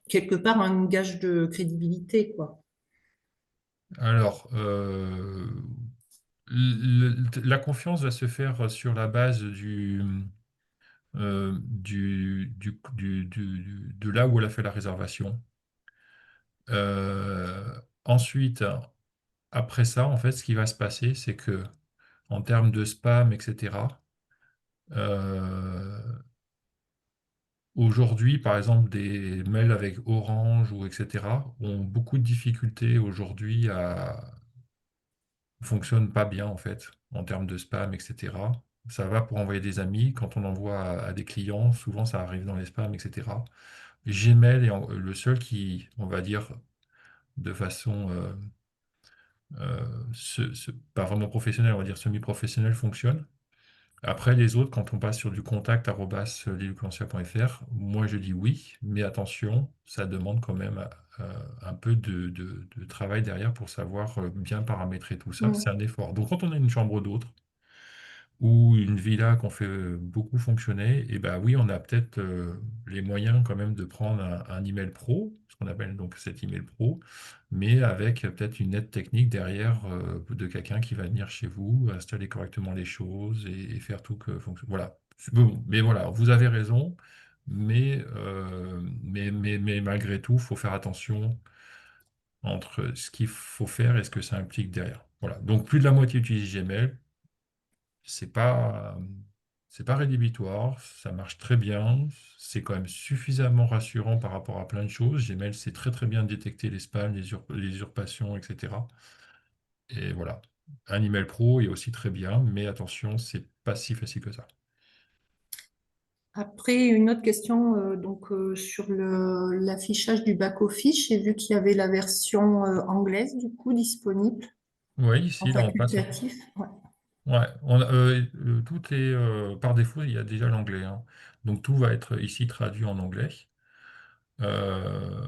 quelque part un gage de crédibilité, quoi. Alors, la confiance va se faire sur la base de là où elle a fait la réservation. Ensuite, après ça, en fait, ce qui va se passer, c'est que en termes de spam, etc., euh, aujourd'hui, par exemple, des mails avec Orange ou etc. ont beaucoup de difficultés aujourd'hui fonctionne pas bien en fait en termes de spam, etc. Ça va pour envoyer des amis. Quand on envoie à des clients, souvent ça arrive dans les spams, etc. Gmail est le seul qui, on va dire, de façon pas vraiment professionnelle, on va dire semi-professionnelle, fonctionne. Après, les autres, quand on passe sur du contact@lelucancia.fr, moi je dis oui, mais attention, ça demande quand même un peu de travail derrière pour savoir bien paramétrer tout ça. C'est Mm. un effort. Donc quand on a une chambre d'hôte ou une villa qu'on fait beaucoup fonctionner, et ben oui, on a peut-être les moyens quand même de prendre un email pro, ce qu'on appelle donc cet email pro, mais avec peut-être une aide technique derrière de quelqu'un qui va venir chez vous, installer correctement les choses et faire tout que fonctionne. Voilà. Bon, mais voilà, vous avez raison, mais malgré tout, il faut faire attention entre ce qu'il faut faire et ce que ça implique derrière. Voilà. Donc plus de la moitié utilise Gmail, c'est pas, c'est pas rédhibitoire, ça marche très bien, c'est quand même suffisamment rassurant par rapport à plein de choses. Gmail sait très très bien détecter les spams, les usurpations, etc. Et voilà. Un email pro est aussi très bien, mais attention, c'est pas si facile que ça. Après, une autre question sur l'affichage du back-office, j'ai vu qu'il y avait la version anglaise du coup disponible Oui, en ici, là, on passe. facultatif. Ouais. Ouais, tout est par défaut, il y a déjà l'anglais, hein. Donc tout va être ici traduit en anglais. Euh,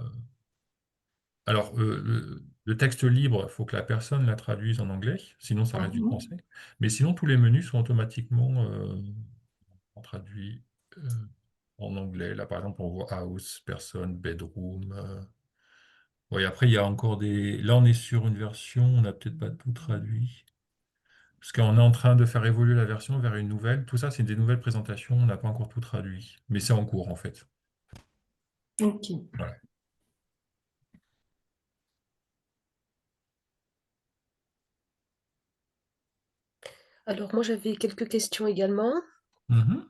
Alors, le texte libre, il faut que la personne la traduise en anglais, sinon ça reste du Mhm. français. Mais sinon, tous les menus sont automatiquement traduits euh, en anglais. Là, par exemple, on voit house, person, bedroom. Oui, après, il y a encore des. Là, on est sur une version, on n'a peut-être pas tout traduit. Parce qu'on est en train de faire évoluer la version vers une nouvelle. Tout ça, c'est des nouvelles présentations, on n'a pas encore tout traduit. Mais c'est en cours, en fait. Ok. Voilà. Alors moi j'avais quelques questions également. Mhm.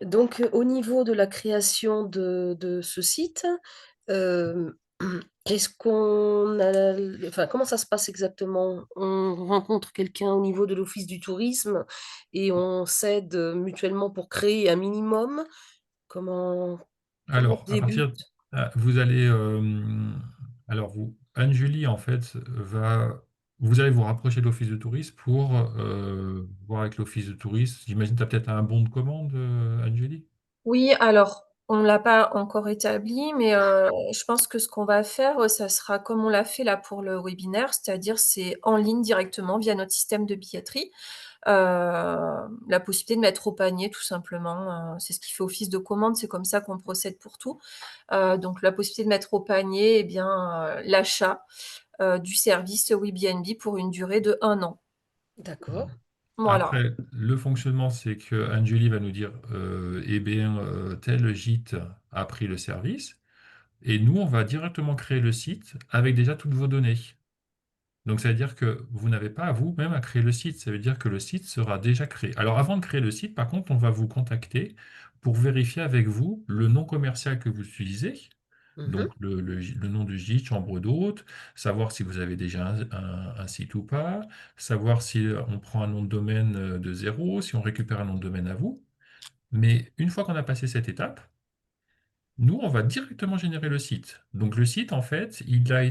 Donc au niveau de la création de ce site, euh, est-ce qu'on a, enfin comment ça se passe exactement? On rencontre quelqu'un au niveau de l'Office du tourisme et on s'aide mutuellement pour créer un minimum. Comment on Alors, à débute? partir, vous allez, Anne-Julie, en fait, vous allez vous rapprocher de l'office de tourisme pour voir avec l'office de tourisme. J'imagine que tu as peut-être un bon de commande, Anne-Julie? Oui, alors, on ne l'a pas encore établi, mais je pense que ce qu'on va faire, ça sera comme on l'a fait là pour le webinaire, c'est-à-dire c'est en ligne directement via notre système de billetterie. La possibilité de mettre au panier tout simplement, c'est ce qui fait office de commande, c'est comme ça qu'on procède pour tout. Donc la possibilité de mettre au panier, eh bien, l'achat du service Airbnb pour une durée de 1 an. D'accord, Voilà. Après, le fonctionnement, c'est que Anne-Julie va nous dire, eh bien, tel gîte a pris le service, et nous, on va directement créer le site avec déjà toutes vos données. Donc, ça veut dire que vous n'avez pas à vous-même à créer le site. Ça veut dire que le site sera déjà créé. Alors, avant de créer le site, par contre, on va vous contacter pour vérifier avec vous le nom commercial que vous utilisez. mhm, Donc, le nom du gîte, chambre d'hôte, savoir si vous avez déjà un site ou pas, savoir si on prend un nom de domaine de zéro, si on récupère un nom de domaine à vous. Mais une fois qu'on a passé cette étape, nous, on va directement générer le site. Donc le site, en fait, il a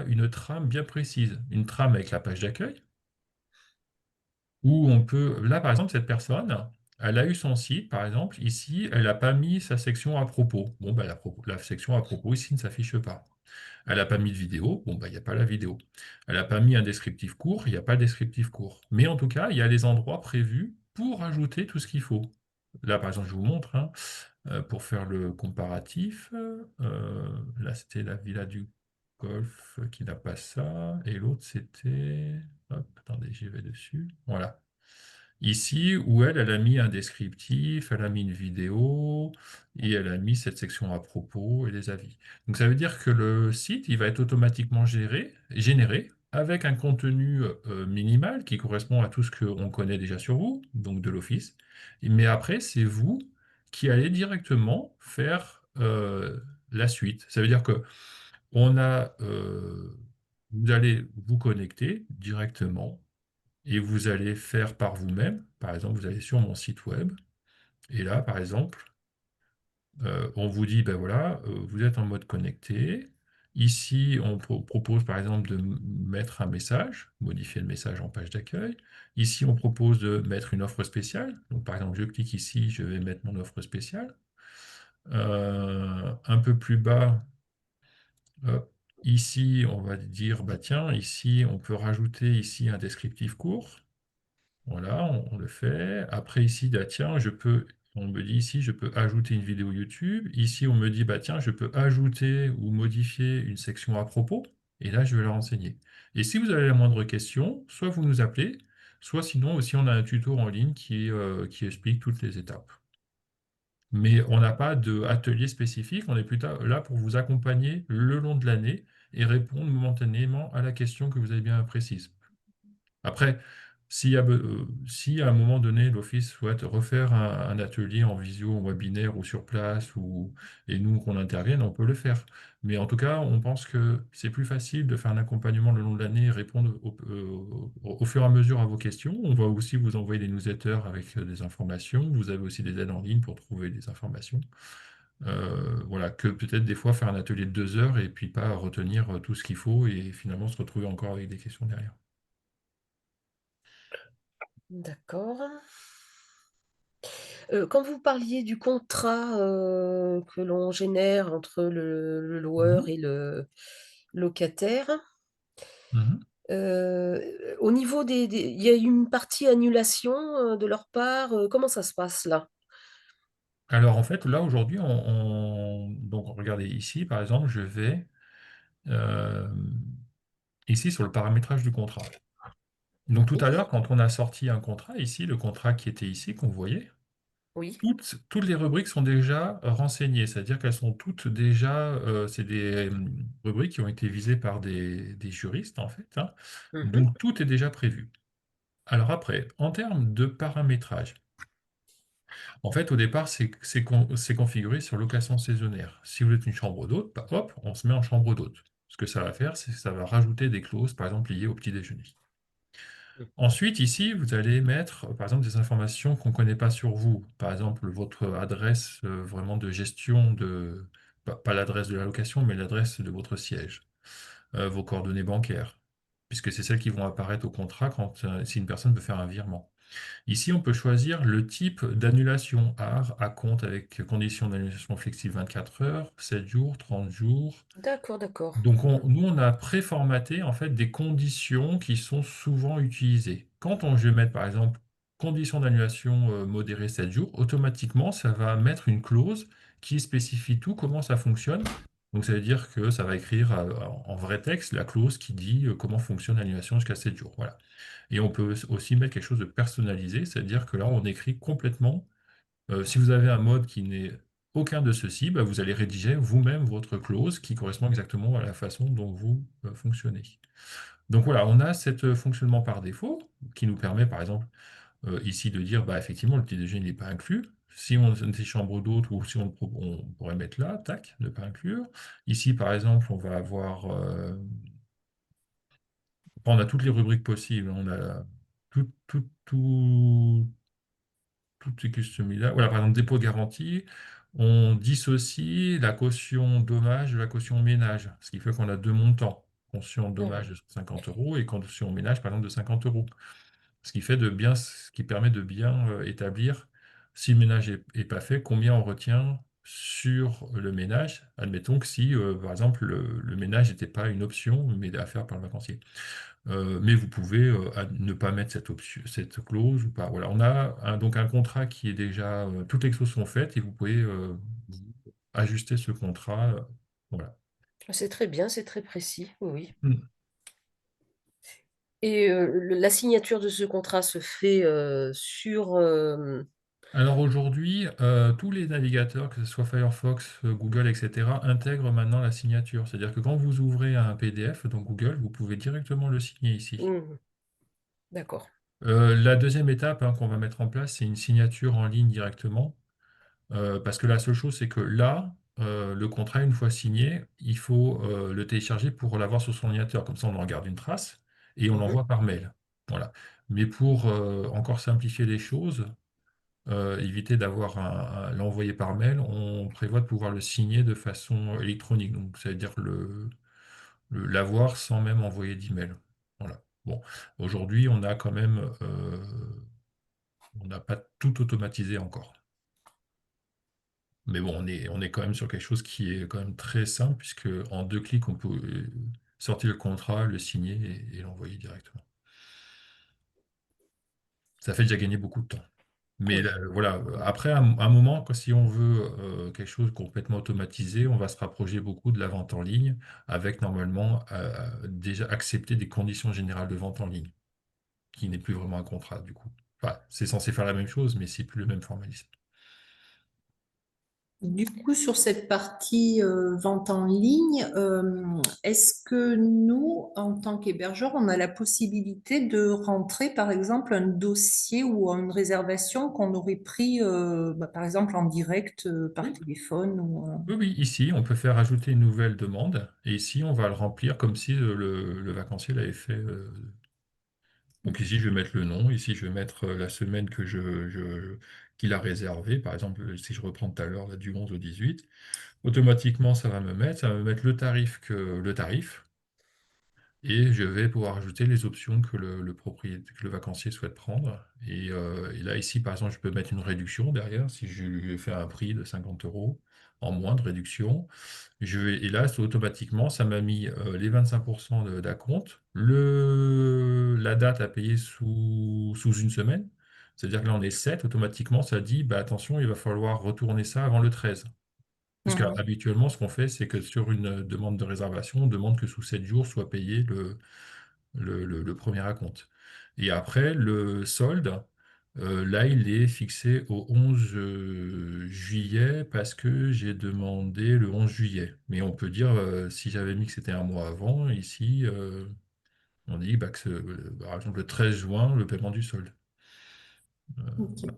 une trame bien précise. Une trame avec la page d'accueil, où on peut... Là, par exemple, cette personne, elle a eu son site, par exemple, ici, elle n'a pas mis sa section à propos. Bon, ben, la section à propos, ici, ne s'affiche pas. Elle n'a pas mis de vidéo, bon, ben, il n'y a pas la vidéo. Elle n'a pas mis un descriptif court, il n'y a pas de descriptif court. Mais en tout cas, il y a les endroits prévus pour ajouter tout ce qu'il faut. Là, par exemple, je vous montre, hein. Pour faire le comparatif, là c'était la Villa du Golfe qui n'a pas ça, et l'autre c'était... Hop, attendez, j'y vais dessus. Voilà. Ici, où elle a mis un descriptif, elle a mis une vidéo, et elle a mis cette section à propos et les avis. Donc ça veut dire que le site, il va être automatiquement généré avec un contenu minimal qui correspond à tout ce qu'on connaît déjà sur vous, donc de l'Office. Mais après, c'est vous qui allez directement faire la suite. Ça veut dire que vous allez vous connecter directement et vous allez faire par vous-même. Par exemple, vous allez sur mon site web et là, par exemple, on vous dit, ben voilà, vous êtes en mode connecté. Ici, on propose par exemple de mettre un message, modifier le message en page d'accueil. Ici, on propose de mettre une offre spéciale. Donc, par exemple, je clique ici, je vais mettre mon offre spéciale. Un peu plus bas, ici, on va dire, bah tiens, ici, on peut rajouter ici un descriptif court. Voilà, on le fait. Après, ici, bah, tiens, on me dit ici, je peux ajouter une vidéo YouTube. Ici, on me dit, bah tiens, je peux ajouter ou modifier une section à propos. Et là, je vais la renseigner. Et si vous avez la moindre question, soit vous nous appelez, soit sinon aussi, on a un tuto en ligne qui explique toutes les étapes. Mais on n'a pas d'atelier spécifique, on est plutôt là pour vous accompagner le long de l'année et répondre momentanément à la question que vous avez bien précise. Après, si à un moment donné, l'Office souhaite refaire un atelier en visio, en webinaire ou sur place, et nous qu'on intervienne, on peut le faire. Mais en tout cas, on pense que c'est plus facile de faire un accompagnement le long de l'année et répondre au fur et à mesure à vos questions. On va aussi vous envoyer des newsletters avec des informations. Vous avez aussi des aides en ligne pour trouver des informations. Voilà, que peut-être des fois faire un atelier de 2 heures et puis pas retenir tout ce qu'il faut et finalement se retrouver encore avec des questions derrière. D'accord. Quand vous parliez du contrat que l'on génère entre le loueur Mhm. et le locataire, Mhm. au niveau il y a une partie annulation de leur part, comment ça se passe là? Alors en fait, là aujourd'hui, donc regardez ici, par exemple, je vais euh, ici sur le paramétrage du contrat. Donc tout Oui, à l'heure, quand on a sorti un contrat, ici, le contrat qui était ici, qu'on voyait, oui. toutes les rubriques sont déjà renseignées, c'est-à-dire qu'elles sont toutes déjà, c'est des rubriques qui ont été visées par des juristes en fait, hein. Mmh. Donc tout est déjà prévu. Alors après, en termes de paramétrage, en fait, au départ, c'est configuré sur location saisonnière. Si vous êtes une chambre d'hôte, bah, hop, on se met en chambre d'hôte. Ce que ça va faire, c'est que ça va rajouter des clauses, par exemple, liées au petit déjeuner. Mmh. Ensuite, ici, vous allez mettre, par exemple, des informations qu'on ne connaît pas sur vous. Par exemple, votre adresse vraiment de gestion pas l'adresse de la location, mais l'adresse de votre siège. Vos coordonnées bancaires, puisque c'est celles qui vont apparaître au contrat si une personne veut faire un virement. Ici, on peut choisir le type d'annulation à compte avec condition d'annulation flexible 24 heures, 7 jours, 30 jours. D'accord, d'accord. Donc, nous, on a préformaté en fait des conditions qui sont souvent utilisées. Je vais mettre par exemple condition d'annulation modérée 7 jours, automatiquement, ça va mettre une clause qui spécifie tout, comment ça fonctionne. Donc, ça veut dire que ça va écrire en vrai texte la clause qui dit comment fonctionne l'annulation jusqu'à 7 jours. Voilà. Et on peut aussi mettre quelque chose de personnalisé, c'est-à-dire que là, on écrit complètement, si vous avez un mode qui n'est aucun de ceux-ci, bah, vous allez rédiger vous-même votre clause qui correspond exactement à la façon dont vous fonctionnez. Donc voilà, on a ce fonctionnement par défaut qui nous permet, par exemple, ici de dire, bah, effectivement, le petit déjeuner n'est pas inclus. Si on a des chambres d'hôtes ou si on pourrait mettre là, tac, ne pas inclure. Ici, par exemple, on va avoir on a toutes les rubriques possibles. On a tout, tout, tout, toutes ces customisables. Voilà, par exemple, dépôt de garantie. On dissocie la caution dommage de la caution ménage, ce qui fait qu'on a deux montants. Caution Mmh. dommage de 50 € et caution ménage, par exemple, de 50 €. Ce qui permet de bien établir, si le ménage est pas fait, combien on retient sur le ménage. Admettons que si, par exemple, le ménage n'était pas une option, mais à faire par le vacancier. Mais vous pouvez ne pas mettre cette clause ou pas. Voilà, on a donc un contrat qui est déjà, toutes les clauses sont faites et vous pouvez ajuster ce contrat. Voilà. C'est très bien, c'est très précis, oui, oui. Mm. Et la signature de ce contrat se fait sur... Alors aujourd'hui, tous les navigateurs, que ce soit Firefox, Google, etc., intègrent maintenant la signature. C'est-à-dire que quand vous ouvrez un PDF dans Google, vous pouvez directement le signer ici. Mmh. D'accord. La deuxième étape qu'on va mettre en place, c'est une signature en ligne directement. Parce que la seule chose, c'est que là, le contrat, une fois signé, il faut le télécharger pour l'avoir sur son ordinateur. Comme ça, on en garde une trace et on Mmh. l'envoie par mail. Voilà. Mais pour encore simplifier les choses, éviter d'avoir l'envoyer par mail, on prévoit de pouvoir le signer de façon électronique. Donc, ça veut dire l'avoir sans même envoyer d'email. Voilà. Bon, aujourd'hui, on a quand même, on n'a pas tout automatisé encore. Mais bon, on est quand même sur quelque chose qui est quand même très simple, puisque en 2 clics, on peut sortir le contrat, le signer et l'envoyer directement. Ça fait déjà gagner beaucoup de temps. Mais Oui. voilà, après, un moment, si on veut quelque chose de complètement automatisé, on va se rapprocher beaucoup de la vente en ligne, avec normalement déjà accepter des conditions générales de vente en ligne, qui n'est plus vraiment un contrat du coup. Enfin, c'est censé faire la même chose, mais c'est plus le même formalisme. Du coup, sur cette partie vente en ligne, est-ce que nous, en tant qu'hébergeurs, on a la possibilité de rentrer, par exemple, un dossier ou une réservation qu'on aurait pris, par exemple, en direct par Oui. téléphone Oui, oui, ici, on peut faire ajouter une nouvelle demande, et ici, on va le remplir comme si le vacancier l'avait fait. Donc ici, je vais mettre le nom, ici, je vais mettre la semaine qu'il a réservée. Par exemple, si je reprends tout à l'heure, là, du 11 au 18, automatiquement, ça va me mettre le tarif, et je vais pouvoir ajouter les options que que le vacancier souhaite prendre. Et là, ici, par exemple, je peux mettre une réduction derrière, si je lui fais un prix de 50 euros en moins de réduction. Et là, automatiquement, ça m'a mis les 25% d'acompte, la date à payer sous une semaine. C'est-à-dire que là, on est 7, automatiquement, ça dit, bah, attention, il va falloir retourner ça avant le 13. Parce Mhm. qu'habituellement, ce qu'on fait, c'est que sur une demande de réservation, on demande que sous 7 jours soit payé le premier acompte. Et après, le solde, là, il est fixé au 11 juillet parce que j'ai demandé le 11 juillet. Mais on peut dire, si j'avais mis que c'était un mois avant, ici, on dit bah, par exemple le 13 juin, le paiement du solde. Ok. Voilà.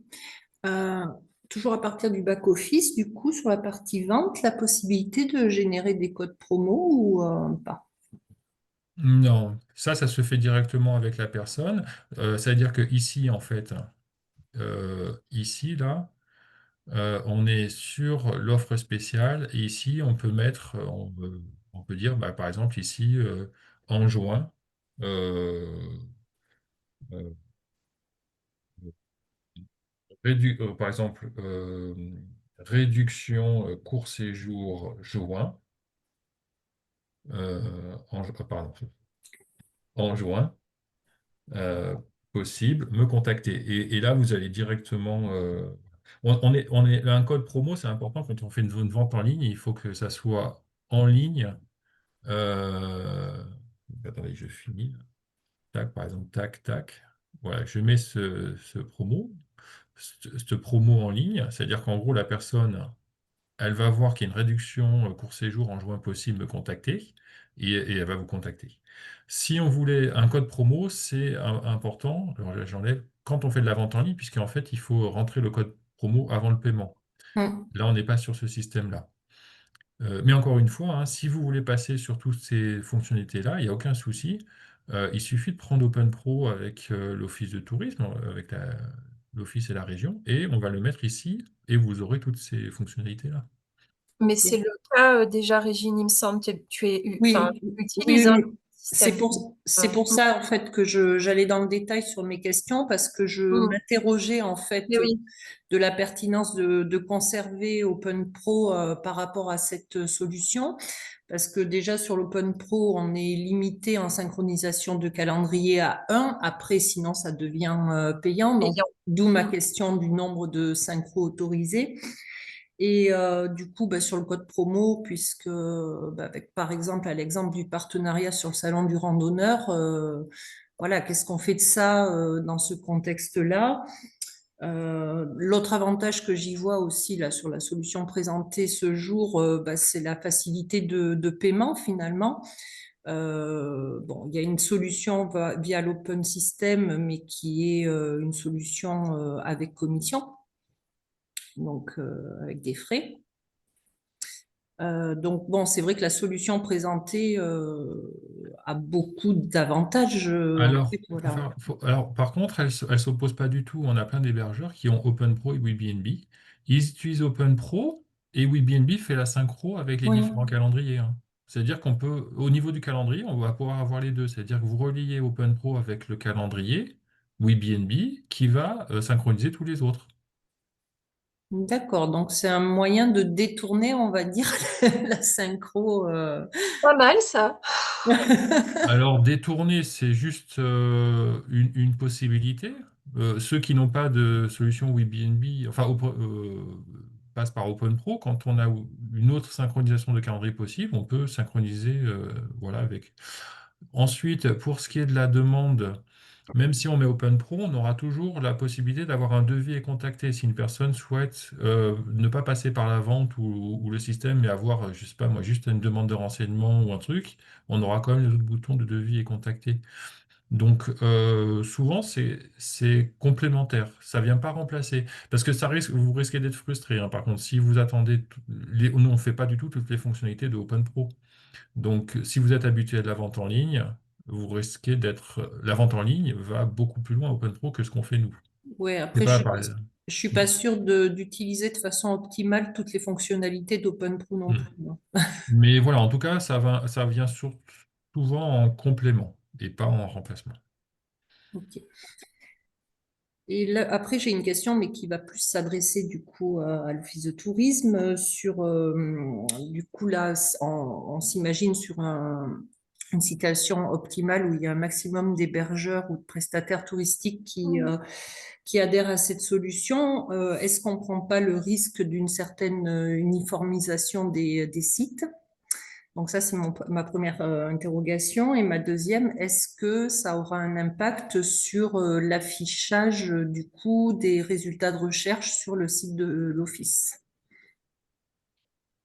Euh, Toujours à partir du back-office, du coup, sur la partie vente, la possibilité de générer des codes promo ou pas? Non, ça se fait directement avec la personne. Ça veut dire que ici, en fait, ici, là, on est sur l'offre spéciale et ici, on peut mettre, on peut dire, bah, par exemple, ici, en juin, euh, euh, par exemple, réduction court séjour juin, pardon, en juin, euh, possible, me contacter. Et là, vous allez directement. Un code promo, c'est important quand on fait une vente en ligne, il faut que ça soit en ligne. Euh, Attendez, je finis. Tac, par exemple, tac, tac. Voilà, je mets ce promo en ligne, c'est-à-dire qu'en gros, la personne, elle va voir qu'il y a une réduction court séjour en juin possible, me contacter, et elle va vous contacter. Si on voulait un code promo, c'est important, alors là, j'enlève, quand on fait de la vente en ligne, puisqu'en fait, il faut rentrer le code promo avant le paiement. Hmm. Là, on n'est pas sur ce système-là. Mais encore une fois, hein, si vous voulez passer sur toutes ces fonctionnalités-là, il n'y a aucun souci. Il suffit de prendre OpenPro avec l'Office de tourisme, avec l'Office et la région, et on va le mettre ici, et vous aurez toutes ces fonctionnalités-là. Mais c'est le cas déjà, Régine, il me semble. Enfin, Oui, tu utilises oui, un oui. système. C'est pour ça en fait que j'allais dans le détail sur mes questions parce que je Mm. m'interrogeais en fait Mais oui, de la pertinence de conserver OpenPro par rapport à cette solution parce que déjà sur l'OpenPro on est limité en synchronisation de calendrier à un. Après sinon ça devient payant, donc payant. d'où ma Mm. question du nombre de synchros autorisés. Et du coup, sur le code promo, puisque avec, par exemple, à l'exemple du partenariat sur le salon du randonneur, voilà, qu'est-ce qu'on fait de ça dans ce contexte-là? L'autre avantage que j'y vois aussi là sur la solution présentée ce jour, c'est la facilité de paiement finalement. Bon, il y a une solution via l'open system, mais qui est une solution avec commission, donc avec des frais. Donc bon, c'est vrai que la solution présentée a beaucoup d'avantages. En Alors, fait, voilà. alors, par contre, elle ne s'oppose pas du tout. On a plein d'hébergeurs qui ont OpenPro et Airbnb. Ils utilisent OpenPro et Airbnb fait la synchro avec les Oui, différents calendriers, hein. C'est-à-dire qu'on peut, au niveau du calendrier, on va pouvoir avoir les deux. C'est-à-dire que vous reliez OpenPro avec le calendrier Airbnb qui va synchroniser tous les autres. D'accord, donc c'est un moyen de détourner, on va dire, la synchro. Pas mal ça. Alors, détourner, c'est juste une possibilité. Ceux qui n'ont pas de solution Airbnb, enfin, passent par OpenPro. Quand on a une autre synchronisation de calendrier possible, on peut synchroniser voilà, avec. Ensuite, pour ce qui est de la demande, même si on met OpenPro, on aura toujours la possibilité d'avoir un devis et contacté si une personne souhaite ne pas passer par la vente ou le système, mais avoir, je sais pas moi, juste une demande de renseignement ou un truc, on aura quand même les autres boutons de devis et contacter. Donc souvent c'est complémentaire, ça vient pas remplacer, parce que ça risque, vous risquez d'être frustré, hein. Par contre, si vous attendez, nous on fait pas du tout toutes les fonctionnalités de OpenPro. Donc, si vous êtes habitué à de la vente en ligne, vous risquez d'être. La vente en ligne va beaucoup plus loin OpenPro que ce qu'on fait nous. Ouais, C'est après, pas pareil. je suis pas sûre d'utiliser de façon optimale toutes les fonctionnalités d'OpenPro non Mm. plus, non. Mais voilà, en tout cas, ça vient souvent en complément et pas en remplacement. Ok. Et là, après, j'ai une question, mais qui va plus s'adresser du coup à l'Office de tourisme sur, du coup, là, on s'imagine sur une situation optimale où il y a un maximum d'hébergeurs ou de prestataires touristiques qui adhèrent à cette solution. Est-ce qu'on ne prend pas le risque d'une certaine uniformisation des sites? Donc ça, c'est ma première interrogation. Et ma deuxième, est-ce que ça aura un impact sur l'affichage du coup des résultats de recherche sur le site de l'Office?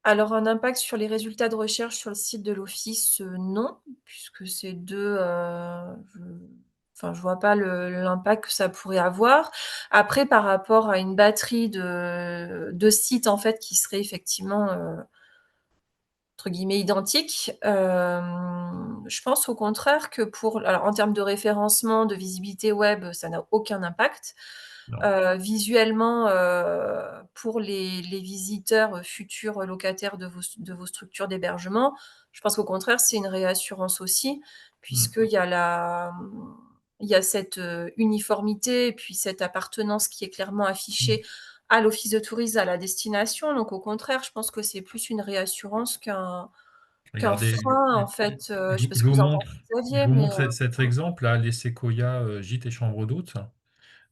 Alors un impact sur les résultats de recherche sur le site de l'Office, non, puisque c'est 2, je vois pas l'impact que ça pourrait avoir. Après par rapport à une batterie de sites en fait qui seraient effectivement, entre guillemets «identiques», je pense au contraire que alors en termes de référencement, de visibilité web, ça n'a aucun impact. Non. Visuellement, pour les visiteurs, futurs locataires de vos structures d'hébergement, je pense qu'au contraire, c'est une réassurance aussi, Mm. il y a cette, uniformité et puis cette appartenance qui est clairement Mm. affichée à l'office de tourisme, à la destination. Donc au contraire, je pense que c'est plus une réassurance qu'un Regardez, frein en fait, je sais pas je ce que vous vous en montre, pensez je Xavier, vous mais, montre cet exemple-là, les séquoias gîtes et chambres d'hôtes.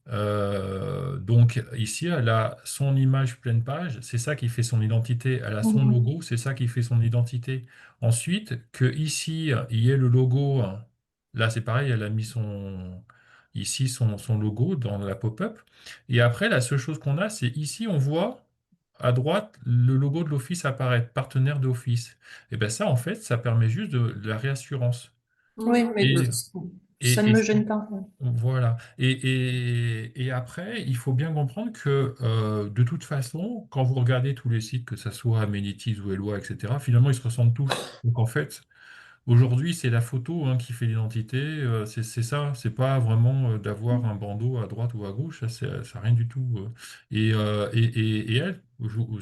Donc ici, elle a son image pleine page, c'est ça qui fait son identité. Elle a son mmh. logo, c'est ça qui fait son identité. Ensuite, que ici, il y ait le logo, là c'est pareil, elle a mis ici son logo dans la pop-up. Et après, la seule chose qu'on a, c'est ici, on voit à droite le logo de l'Office apparaître, partenaire d'Office. Et bien ça, en fait, ça permet juste de la réassurance. Oui, Mmh. mais Et, ça et, ne et me gêne pas. voilà. Et après, il faut bien comprendre que de toute façon, quand vous regardez tous les sites, que ce soit Amenities ou Eloi, etc., finalement, ils se ressemblent tous. Donc en fait, aujourd'hui, c'est la photo hein, qui fait l'identité. C'est ça. C'est pas vraiment d'avoir un bandeau à droite ou à gauche. Ça rien du tout. Et elle,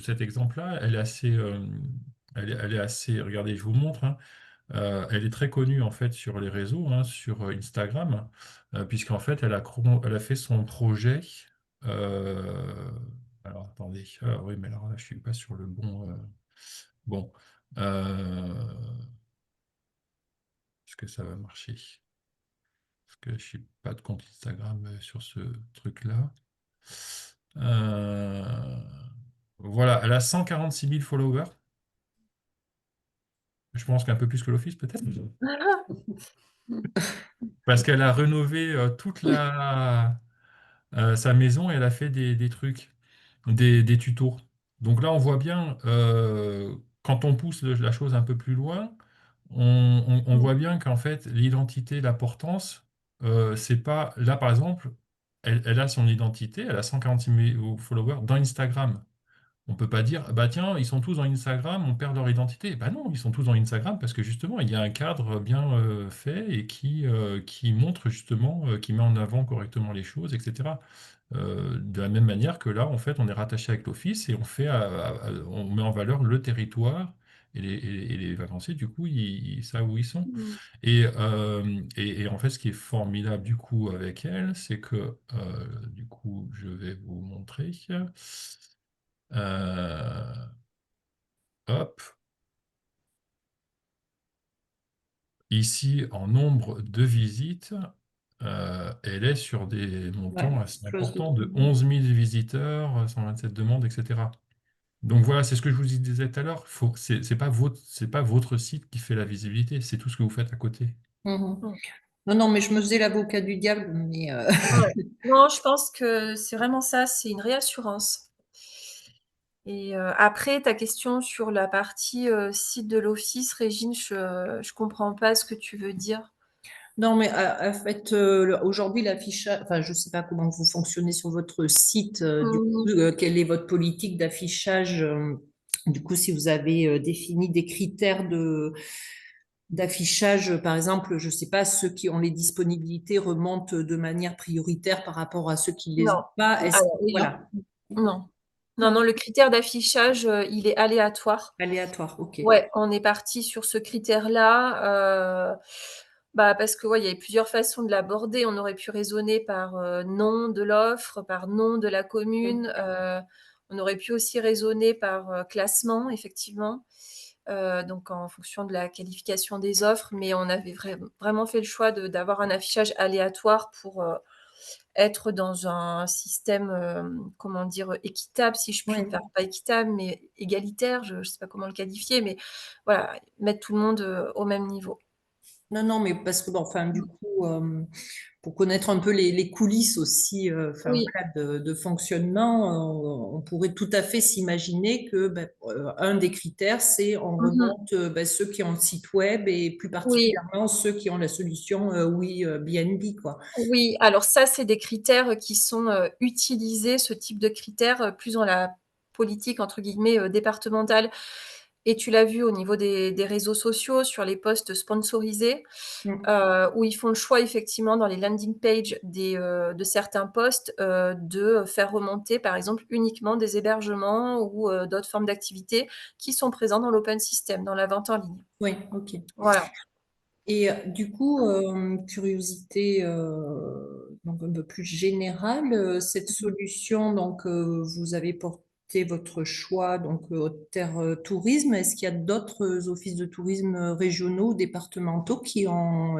cet exemple-là, elle est assez. Regardez, je vous montre. Hein. Elle est très connue en fait sur les réseaux, hein, sur Instagram, puisqu'en fait elle a fait son projet. euh, alors attendez, ah, oui, mais alors là je suis pas sur le bon. Bon, est-ce que ça va marcher? Parce que je suis pas de compte Instagram sur ce truc-là. Euh, voilà, elle a 146 000 followers. Je pense qu'un peu plus que l'Office peut-être. Parce qu'elle a rénové toute sa maison et elle a fait des trucs, des tutos. Donc là, on voit bien, quand on pousse la chose un peu plus loin, on voit bien qu'en fait, l'identité, l'importance, c'est pas. Là, par exemple, elle a son identité, elle a 146 000 followers dans Instagram. On peut pas dire, bah tiens, ils sont tous dans Instagram, on perd leur identité. Bah non, ils sont tous dans Instagram parce que justement, il y a un cadre bien fait et qui montre justement, qui met en avant correctement les choses, etc. De la même manière que là, en fait, on est rattaché avec l'Office et on met en valeur le territoire et les vacanciers, du coup, ils savent où ils sont. Mmh. Et en fait, ce qui est formidable, du coup, avec elle, c'est que, du coup, je vais vous montrer. Euh, hop. Ici, en nombre de visites, elle est sur des Ouais, montants assez close de importants de trouble. 11 000 visiteurs, 127 demandes, etc. Donc voilà, c'est ce que je vous disais tout à l'heure. C'est pas votre site qui fait la visibilité, c'est tout ce que vous faites à côté. Mhm. Mmh. Non, non, mais je me faisais l'avocat du diable, mais Ouais. Non, je pense que c'est vraiment ça, c'est une réassurance. Et après ta question sur la partie, site de l'office, Régine, je comprends pas ce que tu veux dire. non, mais en fait, aujourd'hui, l'affichage, enfin, je sais pas comment vous fonctionnez sur votre site, du coup, Mmh. quelle est votre politique d'affichage, du coup, si vous avez défini des critères d'affichage, par exemple, je sais pas, ceux qui ont les disponibilités remontent de manière prioritaire par rapport à ceux qui les Non. ont pas. Alors oui, hein. Voilà, Non. Non, non, non, le critère d'affichage, il est aléatoire. aléatoire, ok. Ouais, on est parti sur ce critère-là, parce que, ouais, il y avait plusieurs façons de l'aborder. On aurait pu raisonner par, nom de l'offre, par nom de la Oui, commune, on aurait pu aussi raisonner par, classement, effectivement, donc en fonction de la qualification des offres, mais on avait vraiment fait le choix d'avoir un affichage aléatoire pour, être dans un système, comment dire? Équitable, si je puis, oui. enfin pas équitable, mais égalitaire, je sais pas comment le qualifier, mais voilà, mettre tout le monde, au même niveau. Non, non, mais parce que, bon, enfin, du Mmh. coup, pour connaître un peu les coulisses aussi, enfin, Oui. voilà, de fonctionnement, on pourrait tout à fait s'imaginer que ben, un des critères, c'est on Mmh. remonte ben, ceux qui ont le site web et plus Oui, particulièrement ceux qui ont la solution oui BNB, quoi. oui, alors ça, c'est des critères qui sont, utilisés, ce type de critères, plus dans la politique entre guillemets, «départementale», et tu l'as vu au niveau des réseaux sociaux, sur les posts sponsorisés, Mm. où ils font le choix effectivement dans les landing pages de certains posts, de faire remonter par exemple uniquement des hébergements ou, d'autres formes d'activités qui sont présents dans l'open system, dans la vente en ligne. Oui, ok. Voilà. Et du coup, curiosité donc un peu plus générale, cette solution, donc vous avez porté votre choix donc au Terre Tourisme. Est-ce qu'il y a d'autres offices de tourisme régionaux ou départementaux qui ont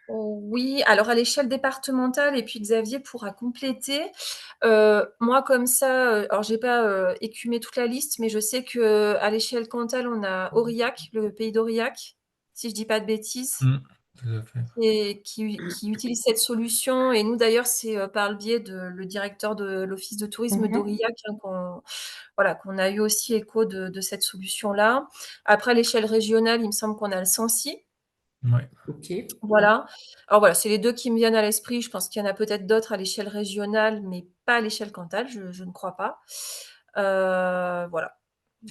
Oui, alors à l'échelle départementale, et puis Xavier pourra compléter. Moi comme ça, alors j'ai pas, écumé toute la liste, mais je sais qu'à l'échelle Cantal, on a Aurillac, le pays d'Aurillac, si je dis pas de bêtises, Mm, tout à fait. et qui utilise cette solution, et nous d'ailleurs, c'est, par le biais de le directeur de l'office de tourisme Mhm. d'Aurillac, hein, qu'on a eu aussi écho de cette solution-là. Après à l'échelle régionale, il me semble qu'on a le Sancy. Ouais. Ok. Voilà. Alors voilà, c'est les 2 qui me viennent à l'esprit. Je pense qu'il y en a peut-être d'autres à l'échelle régionale, mais pas à l'échelle Cantal, je ne crois pas. Voilà.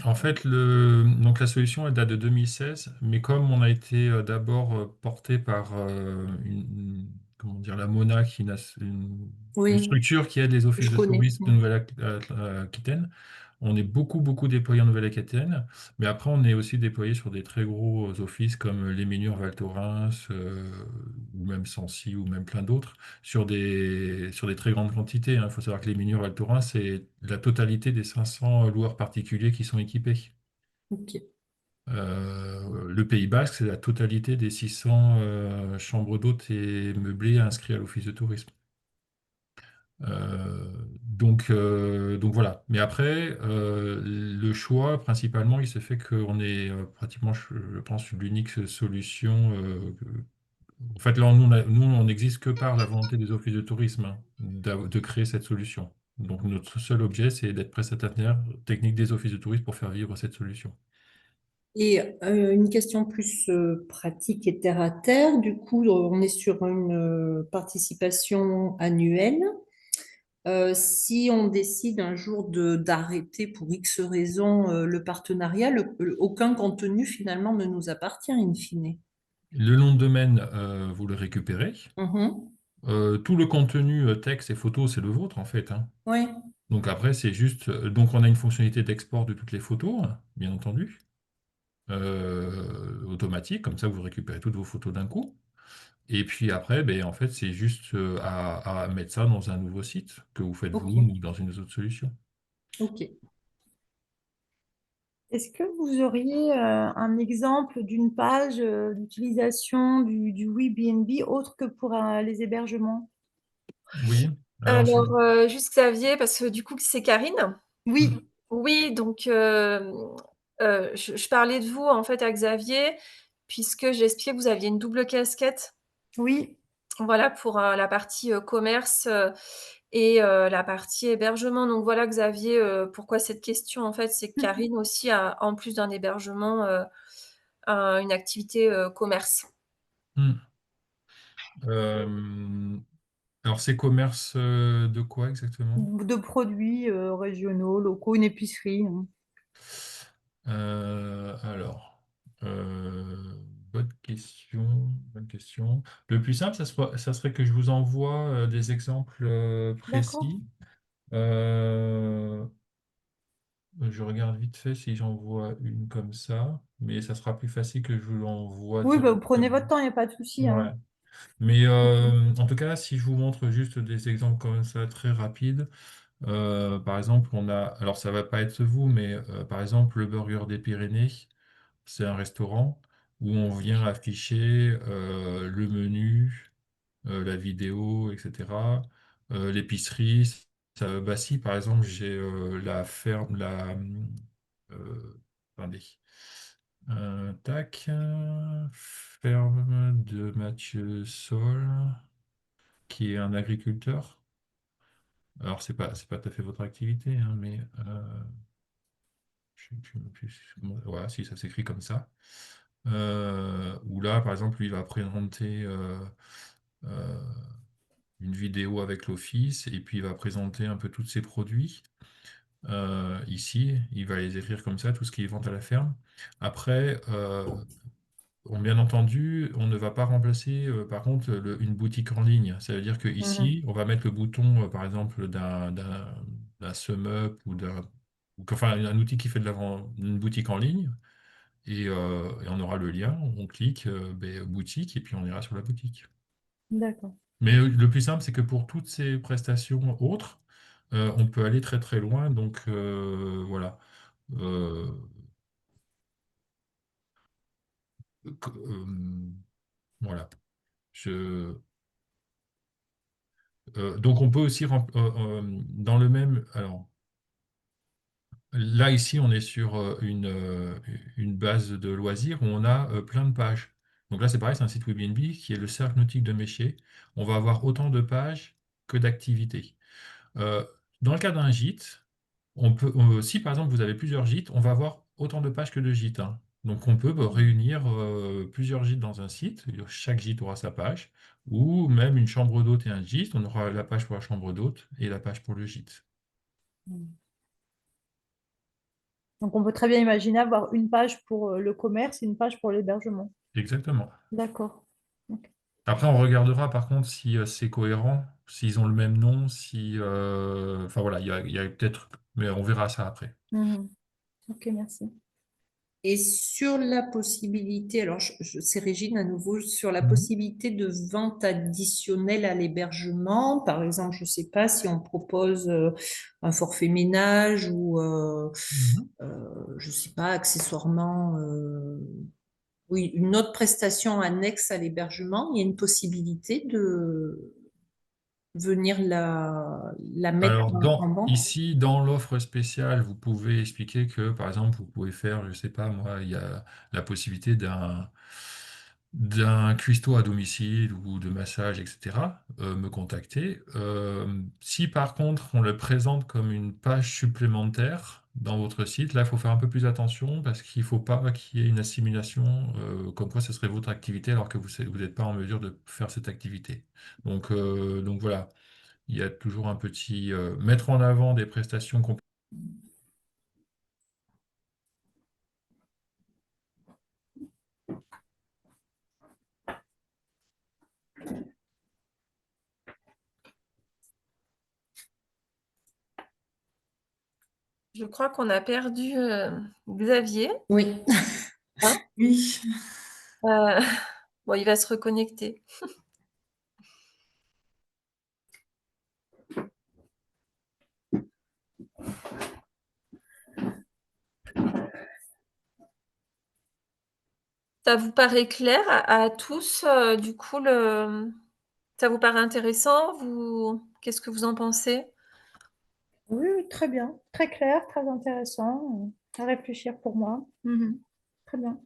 En fait, donc la solution, elle date de 2016, mais comme on a été d'abord porté par comment dire, la MONA, qui est une Oui, structure qui aide les offices je de connais. tourisme de Nouvelle-Aquitaine, on est beaucoup, beaucoup déployé en Nouvelle-Aquitaine, mais après, on est aussi déployé sur des très gros offices comme les Léminures, Val Thorens, ou même Sancy, ou même plein d'autres, sur des très grandes quantités, hein. Il faut savoir que les Léminures, Val Thorens, c'est la totalité des 500 loueurs particuliers qui sont équipés. Ok. Le Pays Basque, c'est la totalité des 600 chambres d'hôtes et meublés inscrits à l'Office de tourisme. Donc voilà. Mais après, le choix, principalement, il se fait qu'on est pratiquement, je pense, l'unique solution. En fait, là, nous, on n'existe que par la volonté des offices de tourisme, hein, de créer cette solution. Donc notre seul objet, c'est d'être prestataire technique des offices de tourisme pour faire vivre cette solution. Et une question plus pratique et terre à terre. Du coup, on est sur une participation annuelle. Si on décide un jour d'arrêter pour X raison le partenariat, aucun contenu finalement ne nous appartient in fine. Le nom de domaine, vous le récupérez. Mhm. Tout le contenu texte et photos, c'est le vôtre en fait, hein. Ouais. Donc après, c'est juste. Donc on a une fonctionnalité d'export de toutes les photos, hein, bien entendu. automatique, comme ça vous récupérez toutes vos photos d'un coup. Et puis après, ben, en fait, c'est juste à mettre ça dans un nouveau site que vous faites vous Ok, ou dans une autre solution. ok. Est-ce que vous auriez un exemple d'une page d'utilisation du Airbnb autre que pour les hébergements? Oui, alors Alors, juste Xavier, parce que du coup, c'est Karine. Oui, Oui, donc, je parlais de vous, en fait, à Xavier, puisque j'expliquais que vous aviez une double casquette. oui. Voilà, pour, la partie, commerce, et la partie hébergement. Donc voilà, Xavier, pourquoi cette question, en fait, c'est que Karine aussi a, en plus d'un hébergement, une activité, commerce. Hmm. Euh, alors c'est commerce de quoi exactement? De produits régionaux, locaux, une épicerie, hein. Alors, euh, bonne question, bonne question. Le plus simple, ça serait que je vous envoie des exemples D'accord. précis. Euh, je regarde vite fait si j'en vois une comme ça, mais ça sera plus facile que je vous l'envoie Oui, bah, vous prenez directement. votre temps, il n'y a pas de souci, Ouais. hein. Mais en tout cas, si je vous montre juste des exemples comme ça très rapides, par exemple, on a, alors ça va pas être vous, mais par exemple, le Burger des Pyrénées, c'est un restaurant où on vient afficher le menu, la vidéo, etc. L'épicerie, bah si, par exemple, j'ai la ferme, attendez, tac, ferme de Mathieu Sol, qui est un agriculteur. Alors, c'est pas tout à fait votre activité, hein, mais je sais plus voilà, si ça s'écrit comme ça. Où là, par exemple, lui, il va présenter euh, une vidéo avec l'office et puis il va présenter un peu tous ses produits. Ici, il va les écrire comme ça, tout ce qui est vente à la ferme. Après, bien entendu, on ne va pas remplacer, par contre, une boutique en ligne. Ça veut dire que Mhm. ici, on va mettre le bouton, par exemple, d'un SumUp enfin, un outil qui fait une boutique en ligne, et on aura le lien. On clique boutique et puis on ira sur la boutique. D'accord. Mais le plus simple, c'est que pour toutes ces prestations autres, on peut aller très très loin. Donc voilà. Euh, voilà. Je, donc on peut aussi dans le même. Alors là ici, on est sur une base de loisirs où on a plein de pages. Donc là, c'est pareil, c'est un site Airbnb qui est le Cercle Nautique de Méché. On va avoir autant de pages que d'activités. Euh, Dans le cas d'un gîte, si par exemple vous avez plusieurs gîtes, on va avoir autant de pages que de gîtes, hein. Donc on peut réunir plusieurs gîtes dans un site, chaque gîte aura sa page, ou même une chambre d'hôte et un gîte, on aura la page pour la chambre d'hôte et la page pour le gîte. Donc, on peut très bien imaginer avoir une page pour le commerce et une page pour l'hébergement. Exactement. D'accord. Ok. Après, on regardera par contre si c'est cohérent, s'ils ont le même nom, enfin voilà, il y a peut-être, mais on verra ça après. Mhm. Ok, merci. Et sur la possibilité, alors c'est Régine à nouveau, sur la Mhm. possibilité de vente additionnelle à l'hébergement, par exemple, je ne sais pas si on propose un forfait ménage ou, Mhm. je ne sais pas, accessoirement, oui, une autre prestation annexe à l'hébergement, il y a une possibilité de venir la mettre Alors, en vente. ici, dans l'offre spéciale, vous pouvez expliquer que, par exemple, vous pouvez faire, je sais pas, moi, il y a la possibilité d'un cuistot à domicile ou de massage, etc., me contacter. Si par contre on le présente comme une page supplémentaire dans votre site, là il faut faire un peu plus attention parce qu'il ne faut pas qu'il y ait une assimilation comme quoi ce serait votre activité alors que vous n'êtes pas en mesure de faire cette activité. Donc voilà, il y a toujours un petit mettre en avant des prestations Je crois qu'on a perdu, Xavier. Oui. Hein? Oui. Heu, bon, il va se reconnecter. Ça vous paraît clair à tous, du coup, ça vous paraît intéressant? Qu'est-ce que vous en pensez? Oui, oui, très bien. Très clair, très intéressant. À réfléchir pour moi. Mhm. Très bien.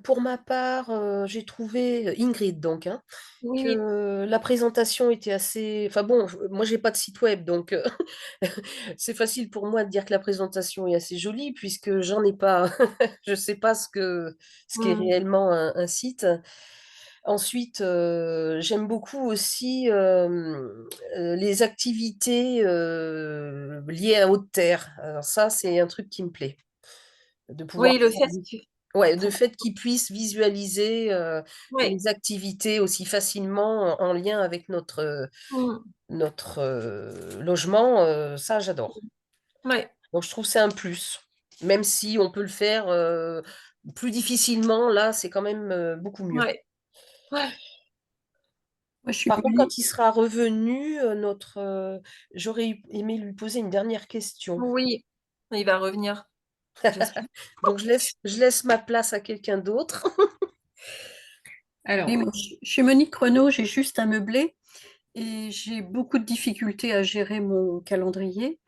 Pour ma part, j'ai trouvé Ingrid donc, hein, Oui, que la présentation était assez enfin bon, moi j'ai pas de site web donc c'est facile pour moi de dire que la présentation est assez jolie puisque j'en ai pas. Je sais pas ce qu'est mmh, réellement un site. Ensuite, j'aime beaucoup aussi, les activités, liées à haute terre. Alors ça, c'est un truc qui me plaît, de pouvoir oui, le faire fait que ouais, de pour fait qu'ils puissent visualiser, ouais, les activités aussi facilement en lien avec mmh, notre, logement, ça j'adore. ouais, Donc je trouve que c'est un plus. Même si on peut le faire, plus difficilement, là, c'est quand même, beaucoup mieux. ouais, ouais, Moi, je suis Par contre, venu. quand il sera revenu, j'aurais aimé lui poser une dernière question. oui, il va revenir, j'espère. Donc je laisse ma place à quelqu'un d'autre. Alors, Oui, moi, je suis Monique Renaud, j'ai juste un meublé et j'ai beaucoup de difficultés à gérer mon calendrier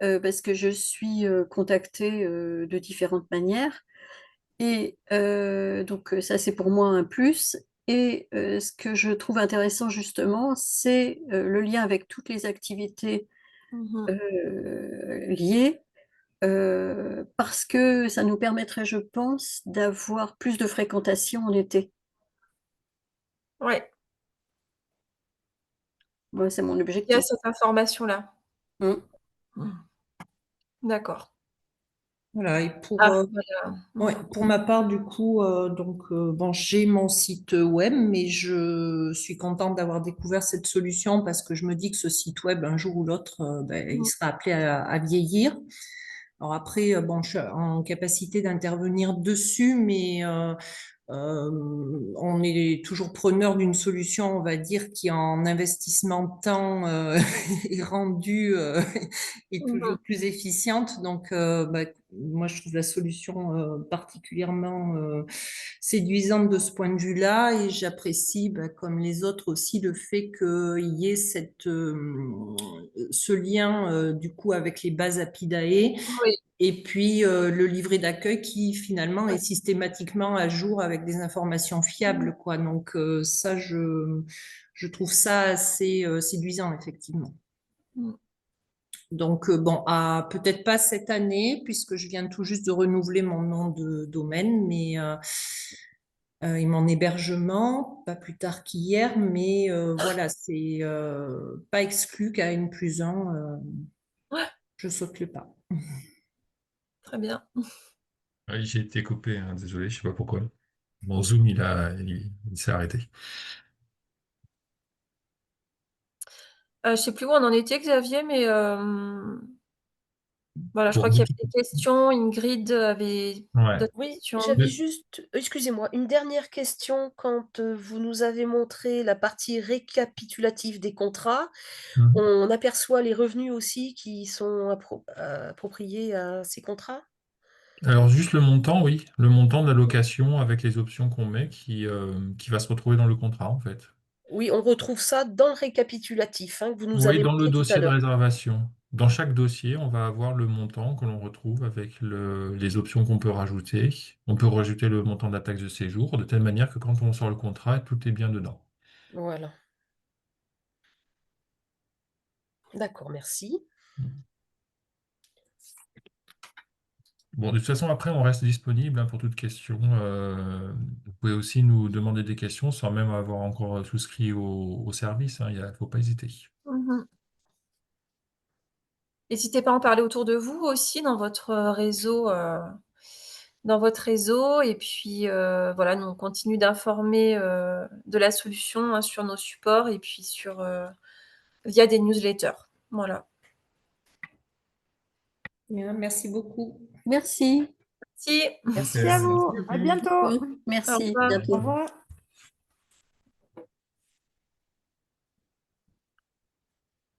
parce que je suis contactée de différentes manières. Et donc ça, c'est pour moi un plus. Et ce que je trouve intéressant justement, c'est le lien avec toutes les activités Mmh mh. liées, parce que ça nous permettrait, je pense, d'avoir plus de fréquentation en été. Ouais, Moi, c'est mon il y a objectif. cette information-là. Mm. Mmh. D'accord. voilà, et Ah, voilà. ouais, Mmh. pour ma part, du coup, bon, j'ai mon site web, mais je suis contente d'avoir découvert cette solution parce que je me dis que ce site web, un jour ou l'autre, il Mmh. sera appelé à vieillir. Alors après, bon, je suis en capacité d'intervenir dessus, mais on est toujours preneur d'une solution, on va dire, qui en investissement de temps est rendue est Mmh toujours mh. plus efficiente. Donc, bah, moi, je trouve la solution particulièrement séduisante de ce point de vue-là, et j'apprécie, bah, comme les autres aussi, le fait qu'il y ait ce lien du coup avec les bases Apidae. Oui, Et puis le livret d'accueil qui finalement est ouais. systématiquement à jour avec des informations Mmh. fiables, quoi. Donc ça, je trouve ça assez séduisant, effectivement. Mmh. Donc bon, peut-être pas cette année, puisque je viens tout juste de renouveler mon nom de domaine, mais et mon hébergement, pas plus tard qu'hier, mais voilà, c'est pas exclu qu'à N+1, Ouais, je saute le pas. très bien. Oui, j'ai été coupé, hein, désolé, je sais pas pourquoi. Mon Zoom, il s'est arrêté. Je sais plus où on en était, Xavier, mais voilà, je Pour crois qu'il y vous, avait des questions. Ingrid avait ouais. d'autres Oui, questions. j'avais juste, excusez-moi, une dernière question. Quand vous nous avez montré la partie récapitulative des contrats, Mhm. on aperçoit les revenus aussi qui sont appropriés à ces contrats? Alors juste le montant, oui, le montant de la location avec les options qu'on met qui va se retrouver dans le contrat en fait. Oui, on retrouve ça dans le récapitulatif, hein, que vous nous Oui, avez dans le montré tout à dossier de l'heure. réservation. Dans chaque dossier, on va avoir le montant que l'on retrouve avec les options qu'on peut rajouter. On peut rajouter le montant de la taxe de séjour de telle manière que quand on sort le contrat, tout est bien dedans. Voilà. D'accord, merci. Bon, de toute façon, après, on reste disponible hein, pour toute question. Vous pouvez aussi nous demander des questions sans même avoir encore souscrit au service. Il ne faut pas hésiter. Mmh. N'hésitez pas à en parler autour de vous aussi dans votre réseau et puis, voilà, nous on continue d'informer, de la solution, hein, sur nos supports et puis via des newsletters. Voilà. Bien, merci beaucoup. Merci. Si. Merci à Super, vous. merci À beaucoup. bientôt. Oui, merci, Au revoir. Au bientôt. revoir.